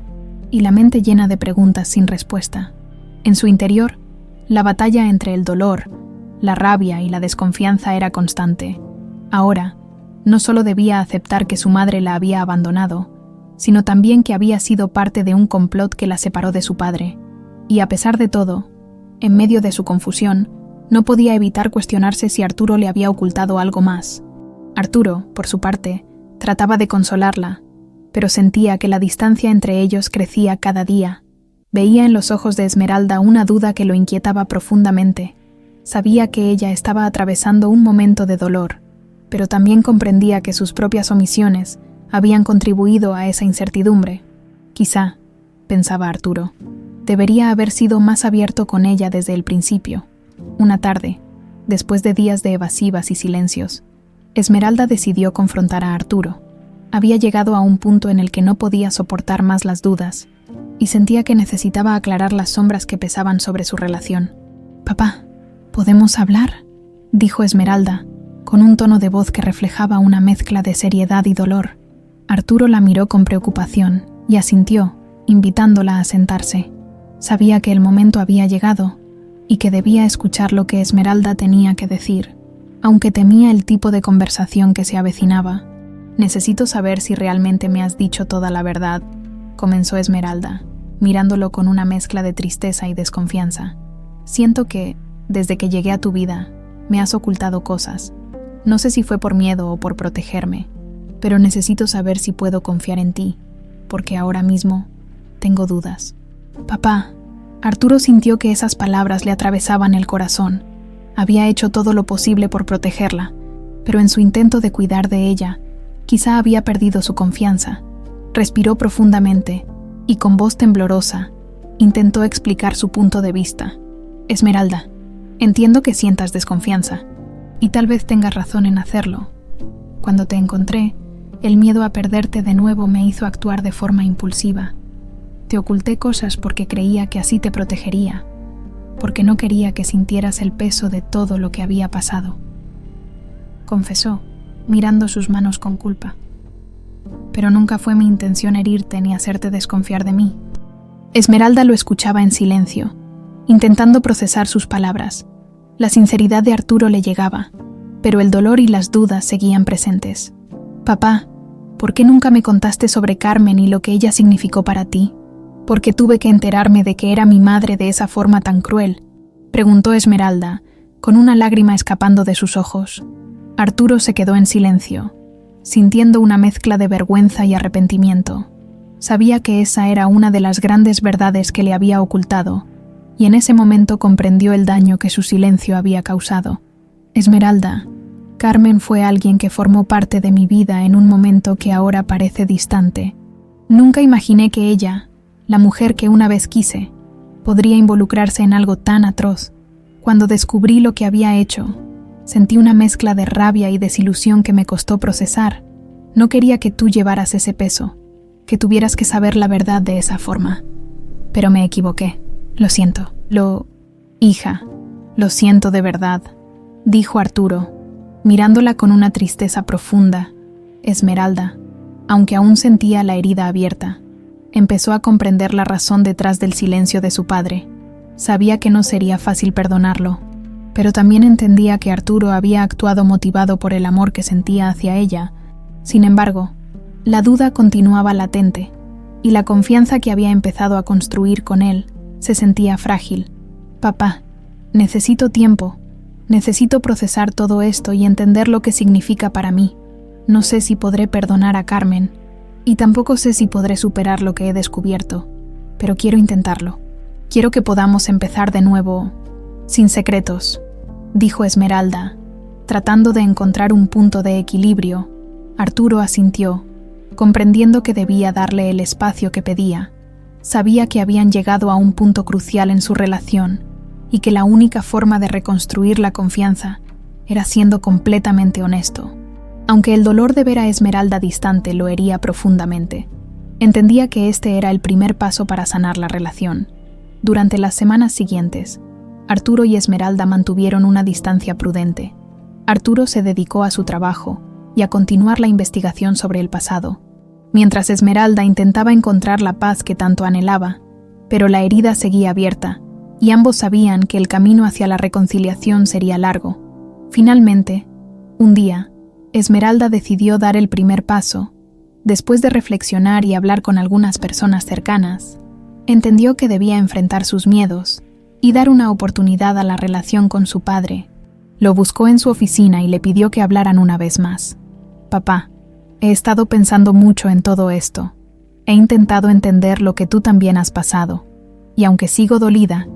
y la mente llena de preguntas sin respuesta. En su interior, la batalla entre el dolor, la rabia y la desconfianza era constante. Ahora, no solo debía aceptar que su madre la había abandonado, sino también que había sido parte de un complot que la separó de su padre. Y a pesar de todo, en medio de su confusión, no podía evitar cuestionarse si Arturo le había ocultado algo más. Arturo, por su parte, trataba de consolarla, pero sentía que la distancia entre ellos crecía cada día. Veía en los ojos de Esmeralda una duda que lo inquietaba profundamente. Sabía que ella estaba atravesando un momento de dolor, pero también comprendía que sus propias omisiones habían contribuido a esa incertidumbre. Quizá, pensaba Arturo, debería haber sido más abierto con ella desde el principio. Una tarde, después de días de evasivas y silencios, Esmeralda decidió confrontar a Arturo. Había llegado a un punto en el que no podía soportar más las dudas, y sentía que necesitaba aclarar las sombras que pesaban sobre su relación. «Papá, ¿podemos hablar?», dijo Esmeralda, con un tono de voz que reflejaba una mezcla de seriedad y dolor. Arturo la miró con preocupación y asintió, invitándola a sentarse. Sabía que el momento había llegado y que debía escuchar lo que Esmeralda tenía que decir, aunque temía el tipo de conversación que se avecinaba. «Necesito saber si realmente me has dicho toda la verdad», comenzó Esmeralda, mirándolo con una mezcla de tristeza y desconfianza. «Siento que, desde que llegué a tu vida, me has ocultado cosas. No sé si fue por miedo o por protegerme, pero necesito saber si puedo confiar en ti, porque ahora mismo tengo dudas». «Papá». Arturo sintió que esas palabras le atravesaban el corazón. Había hecho todo lo posible por protegerla, pero en su intento de cuidar de ella, quizá había perdido su confianza. Respiró profundamente y con voz temblorosa intentó explicar su punto de vista. «Esmeralda, entiendo que sientas desconfianza, y tal vez tengas razón en hacerlo. Cuando te encontré, el miedo a perderte de nuevo me hizo actuar de forma impulsiva. Te oculté cosas porque creía que así te protegería, porque no quería que sintieras el peso de todo lo que había pasado», confesó, mirando sus manos con culpa. «Pero nunca fue mi intención herirte ni hacerte desconfiar de mí». Esmeralda lo escuchaba en silencio, intentando procesar sus palabras. La sinceridad de Arturo le llegaba, pero el dolor y las dudas seguían presentes. «Papá, ¿por qué nunca me contaste sobre Carmen y lo que ella significó para ti? ¿Por qué tuve que enterarme de que era mi madre de esa forma tan cruel?», preguntó Esmeralda, con una lágrima escapando de sus ojos. Arturo se quedó en silencio, sintiendo una mezcla de vergüenza y arrepentimiento. Sabía que esa era una de las grandes verdades que le había ocultado, y en ese momento comprendió el daño que su silencio había causado. «Esmeralda, Carmen fue alguien que formó parte de mi vida en un momento que ahora parece distante. Nunca imaginé que ella, la mujer que una vez quise, podría involucrarse en algo tan atroz. Cuando descubrí lo que había hecho, sentí una mezcla de rabia y desilusión que me costó procesar. No quería que tú llevaras ese peso, que tuvieras que saber la verdad de esa forma. Pero me equivoqué. Lo siento. Hija, lo siento de verdad». dijo Arturo, mirándola con una tristeza profunda. Esmeralda, aunque aún sentía la herida abierta, empezó a comprender la razón detrás del silencio de su padre. Sabía que no sería fácil perdonarlo, pero también entendía que Arturo había actuado motivado por el amor que sentía hacia ella. Sin embargo, la duda continuaba latente, y la confianza que había empezado a construir con él se sentía frágil. Papá, necesito tiempo. Necesito procesar todo esto y entender lo que significa para mí. No sé si podré perdonar a Carmen, y tampoco sé si podré superar lo que he descubierto, pero quiero intentarlo. Quiero que podamos empezar de nuevo, sin secretos, dijo Esmeralda, tratando de encontrar un punto de equilibrio. Arturo asintió, comprendiendo que debía darle el espacio que pedía. Sabía que habían llegado a un punto crucial en su relación, y que la única forma de reconstruir la confianza era siendo completamente honesto. Aunque el dolor de ver a Esmeralda distante lo hería profundamente, entendía que este era el primer paso para sanar la relación. Durante las semanas siguientes, Arturo y Esmeralda mantuvieron una distancia prudente. Arturo se dedicó a su trabajo y a continuar la investigación sobre el pasado, mientras Esmeralda intentaba encontrar la paz que tanto anhelaba, pero la herida seguía abierta, y ambos sabían que el camino hacia la reconciliación sería largo. Finalmente, un día, Esmeralda decidió dar el primer paso. Después de reflexionar y hablar con algunas personas cercanas, entendió que debía enfrentar sus miedos y dar una oportunidad a la relación con su padre. Lo buscó en su oficina y le pidió que hablaran una vez más. Papá, he estado pensando mucho en todo esto. He intentado entender lo que tú también has pasado, y aunque sigo dolida,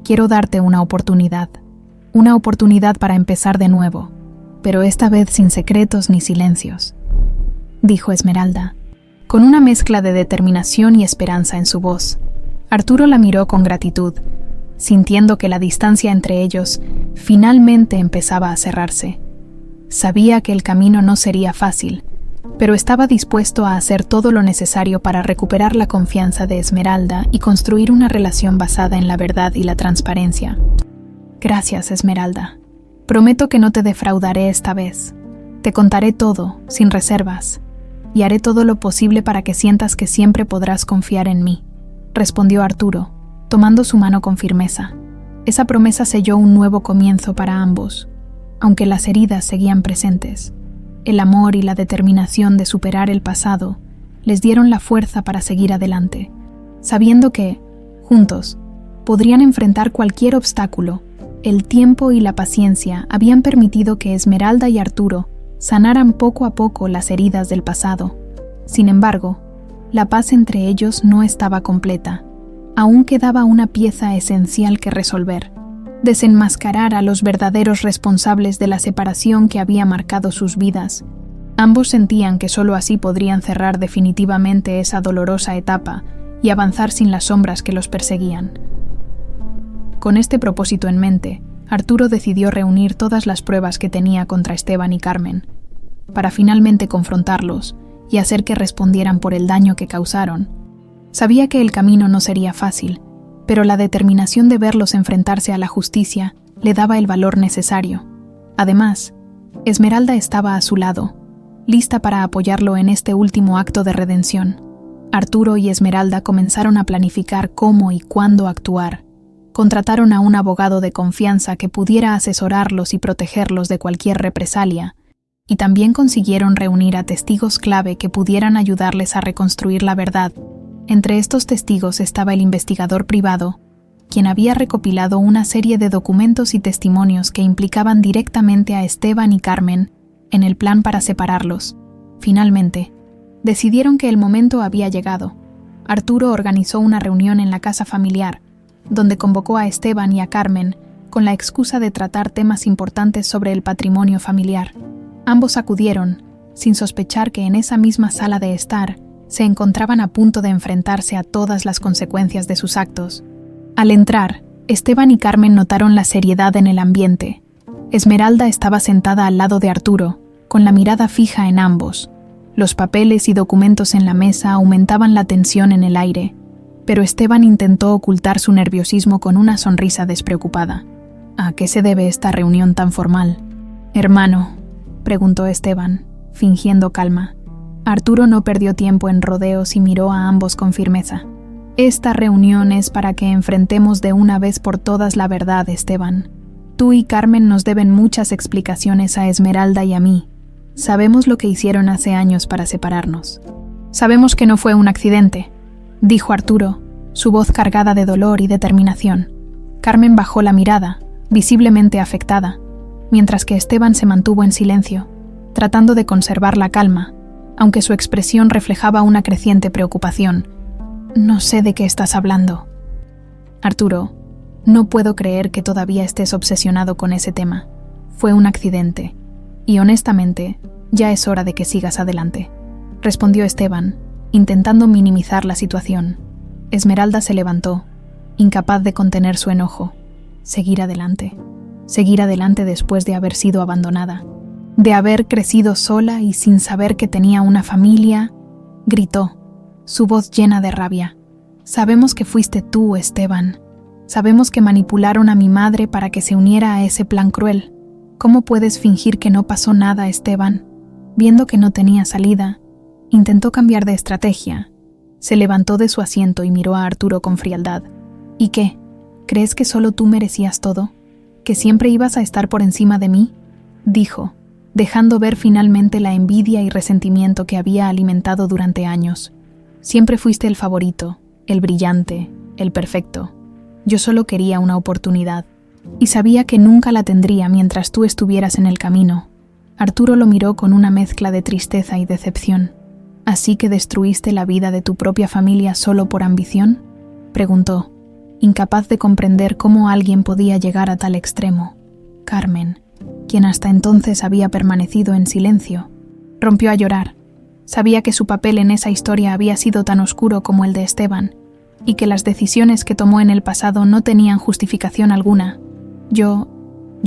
quiero darte una oportunidad para empezar de nuevo, pero esta vez sin secretos ni silencios, dijo Esmeralda, con una mezcla de determinación y esperanza en su voz. Arturo la miró con gratitud, sintiendo que la distancia entre ellos finalmente empezaba a cerrarse. Sabía que el camino no sería fácil, pero estaba dispuesto a hacer todo lo necesario para recuperar la confianza de Esmeralda y construir una relación basada en la verdad y la transparencia. Gracias, Esmeralda. Prometo que no te defraudaré esta vez. Te contaré todo, sin reservas, y haré todo lo posible para que sientas que siempre podrás confiar en mí, respondió Arturo, tomando su mano con firmeza. Esa promesa selló un nuevo comienzo para ambos, aunque las heridas seguían presentes. El amor y la determinación de superar el pasado les dieron la fuerza para seguir adelante, sabiendo que, juntos, podrían enfrentar cualquier obstáculo. El tiempo y la paciencia habían permitido que Esmeralda y Arturo sanaran poco a poco las heridas del pasado. Sin embargo, la paz entre ellos no estaba completa. Aún quedaba una pieza esencial que resolver: desenmascarar a los verdaderos responsables de la separación que había marcado sus vidas. Ambos sentían que solo así podrían cerrar definitivamente esa dolorosa etapa y avanzar sin las sombras que los perseguían. Con este propósito en mente, Arturo decidió reunir todas las pruebas que tenía contra Esteban y Carmen, para finalmente confrontarlos y hacer que respondieran por el daño que causaron. Sabía que el camino no sería fácil, pero la determinación de verlos enfrentarse a la justicia le daba el valor necesario. Además, Esmeralda estaba a su lado, lista para apoyarlo en este último acto de redención. Arturo y Esmeralda comenzaron a planificar cómo y cuándo actuar. Contrataron a un abogado de confianza que pudiera asesorarlos y protegerlos de cualquier represalia, y también consiguieron reunir a testigos clave que pudieran ayudarles a reconstruir la verdad. Entre estos testigos estaba el investigador privado, quien había recopilado una serie de documentos y testimonios que implicaban directamente a Esteban y Carmen en el plan para separarlos. Finalmente, decidieron que el momento había llegado. Arturo organizó una reunión en la casa familiar, donde convocó a Esteban y a Carmen con la excusa de tratar temas importantes sobre el patrimonio familiar. Ambos acudieron, sin sospechar que en esa misma sala de estar se encontraban a punto de enfrentarse a todas las consecuencias de sus actos. Al entrar, Esteban y Carmen notaron la seriedad en el ambiente. Esmeralda estaba sentada al lado de Arturo, con la mirada fija en ambos. Los papeles y documentos en la mesa aumentaban la tensión en el aire, pero Esteban intentó ocultar su nerviosismo con una sonrisa despreocupada. ¿A qué se debe esta reunión tan formal? Hermano, preguntó Esteban, fingiendo calma. Arturo no perdió tiempo en rodeos y miró a ambos con firmeza. Esta reunión es para que enfrentemos de una vez por todas la verdad, Esteban. Tú y Carmen nos deben muchas explicaciones a Esmeralda y a mí. Sabemos lo que hicieron hace años para separarnos. Sabemos que no fue un accidente, dijo Arturo, su voz cargada de dolor y determinación. Carmen bajó la mirada, visiblemente afectada, mientras que Esteban se mantuvo en silencio, tratando de conservar la calma, aunque su expresión reflejaba una creciente preocupación. No sé de qué estás hablando. Arturo, no puedo creer que todavía estés obsesionado con ese tema. Fue un accidente, y honestamente, ya es hora de que sigas adelante, respondió Esteban, intentando minimizar la situación. Esmeralda se levantó, incapaz de contener su enojo. Seguir adelante después de haber sido abandonada, de haber crecido sola y sin saber que tenía una familia, gritó, su voz llena de rabia. Sabemos que fuiste tú, Esteban. Sabemos que manipularon a mi madre para que se uniera a ese plan cruel. ¿Cómo puedes fingir que no pasó nada, Esteban? Viendo que no tenía salida, intentó cambiar de estrategia. Se levantó de su asiento y miró a Arturo con frialdad. ¿Y qué? ¿Crees que solo tú merecías todo? ¿Que siempre ibas a estar por encima de mí? Dijo, dejando ver finalmente la envidia y resentimiento que había alimentado durante años. Siempre fuiste el favorito, el brillante, el perfecto. Yo solo quería una oportunidad, y sabía que nunca la tendría mientras tú estuvieras en el camino. Arturo lo miró con una mezcla de tristeza y decepción. ¿Así que destruiste la vida de tu propia familia solo por ambición? Preguntó, incapaz de comprender cómo alguien podía llegar a tal extremo. Carmen, quien hasta entonces había permanecido en silencio, rompió a llorar. Sabía que su papel en esa historia había sido tan oscuro como el de Esteban, y que las decisiones que tomó en el pasado no tenían justificación alguna. Yo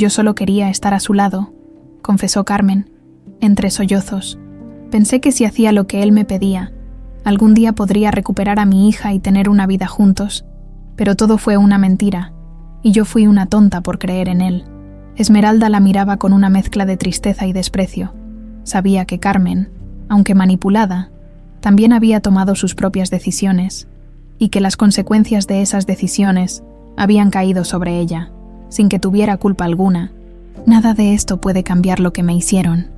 solo quería estar a su lado, confesó Carmen, entre sollozos. Pensé que si hacía lo que él me pedía, algún día podría recuperar a mi hija y tener una vida juntos, pero todo fue una mentira, y yo fui una tonta por creer en él. Esmeralda la miraba con una mezcla de tristeza y desprecio. Sabía que Carmen, aunque manipulada, también había tomado sus propias decisiones, y que las consecuencias de esas decisiones habían caído sobre ella, sin que tuviera culpa alguna. Nada de esto puede cambiar lo que me hicieron,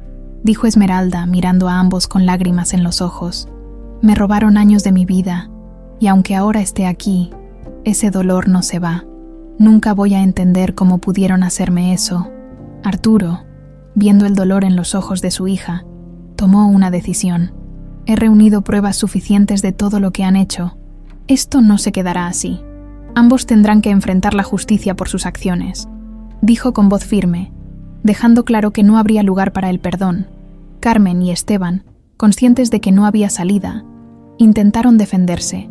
dijo Esmeralda mirando a ambos con lágrimas en los ojos. Me robaron años de mi vida, y aunque ahora esté aquí, ese dolor no se va. Nunca voy a entender cómo pudieron hacerme eso. Arturo, viendo el dolor en los ojos de su hija, tomó una decisión. He reunido pruebas suficientes de todo lo que han hecho. Esto no se quedará así. Ambos tendrán que enfrentar la justicia por sus acciones, dijo con voz firme, dejando claro que no habría lugar para el perdón. Carmen y Esteban, conscientes de que no había salida, intentaron defenderse,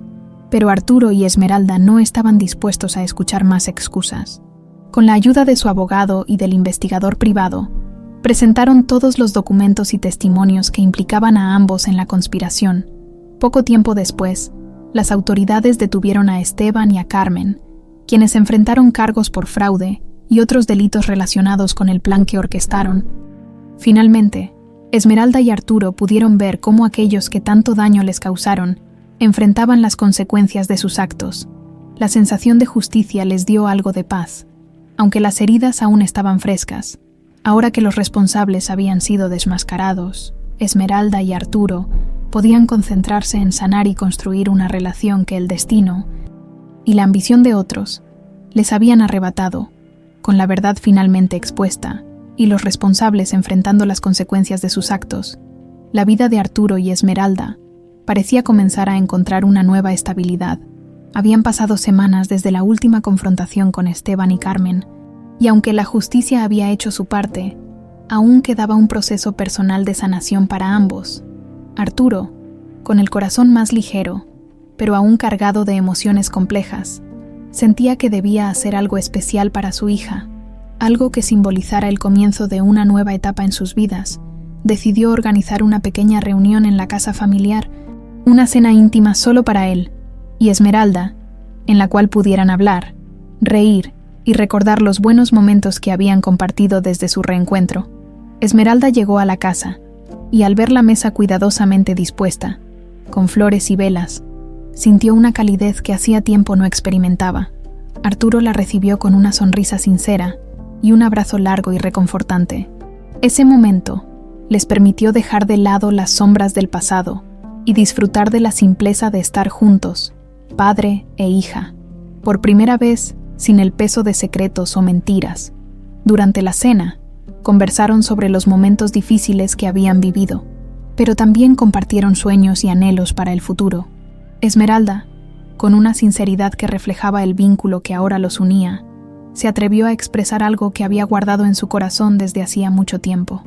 pero Arturo y Esmeralda no estaban dispuestos a escuchar más excusas. Con la ayuda de su abogado y del investigador privado, presentaron todos los documentos y testimonios que implicaban a ambos en la conspiración. Poco tiempo después, las autoridades detuvieron a Esteban y a Carmen, quienes enfrentaron cargos por fraude y otros delitos relacionados con el plan que orquestaron. Finalmente, Esmeralda y Arturo pudieron ver cómo aquellos que tanto daño les causaron enfrentaban las consecuencias de sus actos. La sensación de justicia les dio algo de paz, aunque las heridas aún estaban frescas. Ahora que los responsables habían sido desmascarados, Esmeralda y Arturo podían concentrarse en sanar y construir una relación que el destino y la ambición de otros les habían arrebatado, con la verdad finalmente expuesta y los responsables enfrentando las consecuencias de sus actos. La vida de Arturo y Esmeralda parecía comenzar a encontrar una nueva estabilidad. Habían pasado semanas desde la última confrontación con Esteban y Carmen, y aunque la justicia había hecho su parte, aún quedaba un proceso personal de sanación para ambos. Arturo, con el corazón más ligero, pero aún cargado de emociones complejas, sentía que debía hacer algo especial para su hija, algo que simbolizara el comienzo de una nueva etapa en sus vidas. Decidió organizar una pequeña reunión en la casa familiar, una cena íntima solo para él y Esmeralda, en la cual pudieran hablar, reír y recordar los buenos momentos que habían compartido desde su reencuentro. Esmeralda llegó a la casa, y al ver la mesa cuidadosamente dispuesta, con flores y velas, sintió una calidez que hacía tiempo no experimentaba. Arturo la recibió con una sonrisa sincera y un abrazo largo y reconfortante. Ese momento les permitió dejar de lado las sombras del pasado y disfrutar de la simpleza de estar juntos, padre e hija, por primera vez sin el peso de secretos o mentiras. Durante la cena, conversaron sobre los momentos difíciles que habían vivido, pero también compartieron sueños y anhelos para el futuro. Esmeralda, con una sinceridad que reflejaba el vínculo que ahora los unía, se atrevió a expresar algo que había guardado en su corazón desde hacía mucho tiempo.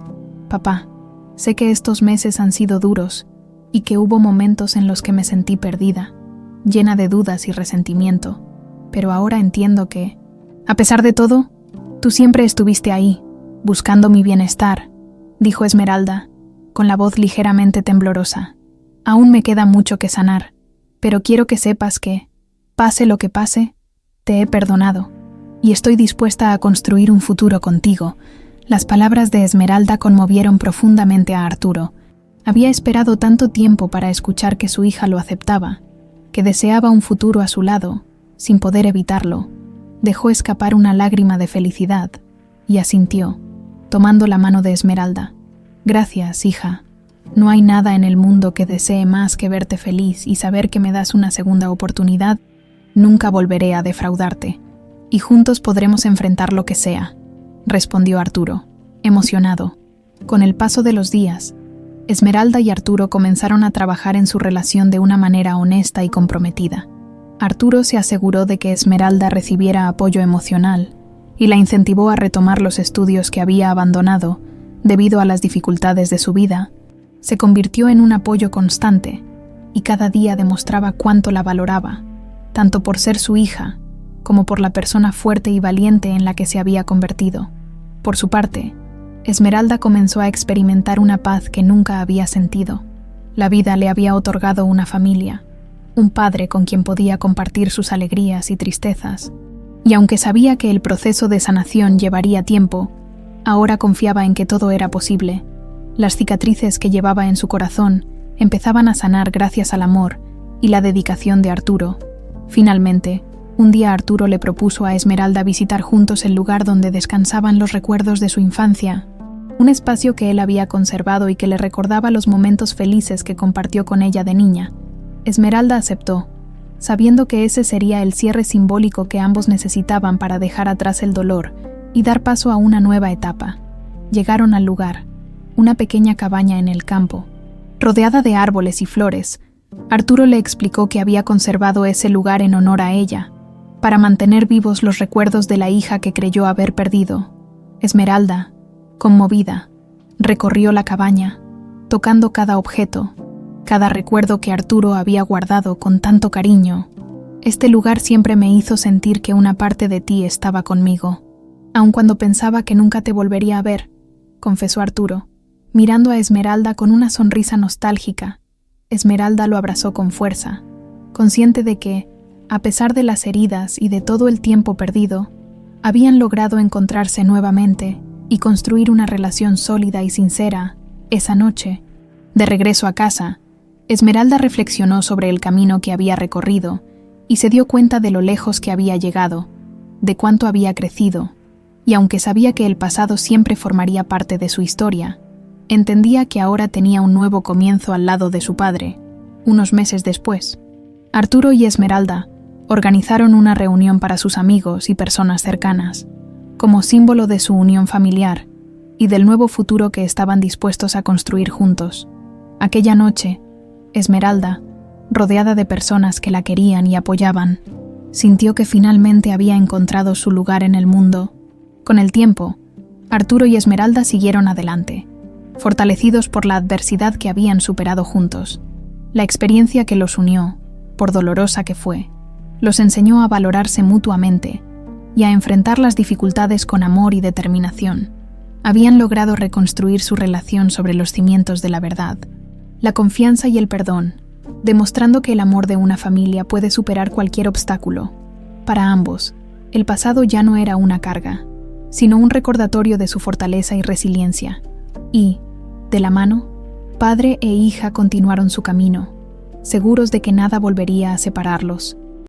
Papá, sé que estos meses han sido duros y que hubo momentos en los que me sentí perdida, llena de dudas y resentimiento, pero ahora entiendo que, a pesar de todo, tú siempre estuviste ahí, buscando mi bienestar, dijo Esmeralda, con la voz ligeramente temblorosa. Aún me queda mucho que sanar, pero quiero que sepas que, pase lo que pase, te he perdonado y estoy dispuesta a construir un futuro contigo. Las palabras de Esmeralda conmovieron profundamente a Arturo. Había esperado tanto tiempo para escuchar que su hija lo aceptaba, que deseaba un futuro a su lado, sin poder evitarlo. Dejó escapar una lágrima de felicidad y asintió, tomando la mano de Esmeralda. Gracias, hija. No hay nada en el mundo que desee más que verte feliz y saber que me das una segunda oportunidad. Nunca volveré a defraudarte, y juntos podremos enfrentar lo que sea, respondió Arturo, emocionado. Con el paso de los días, Esmeralda y Arturo comenzaron a trabajar en su relación de una manera honesta y comprometida. Arturo se aseguró de que Esmeralda recibiera apoyo emocional y la incentivó a retomar los estudios que había abandonado debido a las dificultades de su vida. Se convirtió en un apoyo constante y cada día demostraba cuánto la valoraba, tanto por ser su hija como por la persona fuerte y valiente en la que se había convertido. Por su parte, Esmeralda comenzó a experimentar una paz que nunca había sentido. La vida le había otorgado una familia, un padre con quien podía compartir sus alegrías y tristezas, y aunque sabía que el proceso de sanación llevaría tiempo, ahora confiaba en que todo era posible. Las cicatrices que llevaba en su corazón empezaban a sanar gracias al amor y la dedicación de Arturo. Finalmente, un día Arturo le propuso a Esmeralda visitar juntos el lugar donde descansaban los recuerdos de su infancia, un espacio que él había conservado y que le recordaba los momentos felices que compartió con ella de niña. Esmeralda aceptó, sabiendo que ese sería el cierre simbólico que ambos necesitaban para dejar atrás el dolor y dar paso a una nueva etapa. Llegaron al lugar, una pequeña cabaña en el campo, rodeada de árboles y flores. Arturo le explicó que había conservado ese lugar en honor a ella, para mantener vivos los recuerdos de la hija que creyó haber perdido. Esmeralda, conmovida, recorrió la cabaña, tocando cada objeto, cada recuerdo que Arturo había guardado con tanto cariño. Este lugar siempre me hizo sentir que una parte de ti estaba conmigo, aun cuando pensaba que nunca te volvería a ver, confesó Arturo, mirando a Esmeralda con una sonrisa nostálgica. Esmeralda lo abrazó con fuerza, consciente de que, a pesar de las heridas y de todo el tiempo perdido, habían logrado encontrarse nuevamente y construir una relación sólida y sincera. Esa noche, de regreso a casa, Esmeralda reflexionó sobre el camino que había recorrido y se dio cuenta de lo lejos que había llegado, de cuánto había crecido, y aunque sabía que el pasado siempre formaría parte de su historia, entendía que ahora tenía un nuevo comienzo al lado de su padre. Unos meses después, Arturo y Esmeralda organizaron una reunión para sus amigos y personas cercanas, como símbolo de su unión familiar y del nuevo futuro que estaban dispuestos a construir juntos. Aquella noche, Esmeralda, rodeada de personas que la querían y apoyaban, sintió que finalmente había encontrado su lugar en el mundo. Con el tiempo, Arturo y Esmeralda siguieron adelante, fortalecidos por la adversidad que habían superado juntos. La experiencia que los unió, por dolorosa que fue, los enseñó a valorarse mutuamente y a enfrentar las dificultades con amor y determinación. Habían logrado reconstruir su relación sobre los cimientos de la verdad, la confianza y el perdón, demostrando que el amor de una familia puede superar cualquier obstáculo. Para ambos, El pasado ya no era una carga, sino un recordatorio de su fortaleza y resiliencia. Y, de la mano, padre e hija continuaron su camino, seguros de que nada volvería a separarlos,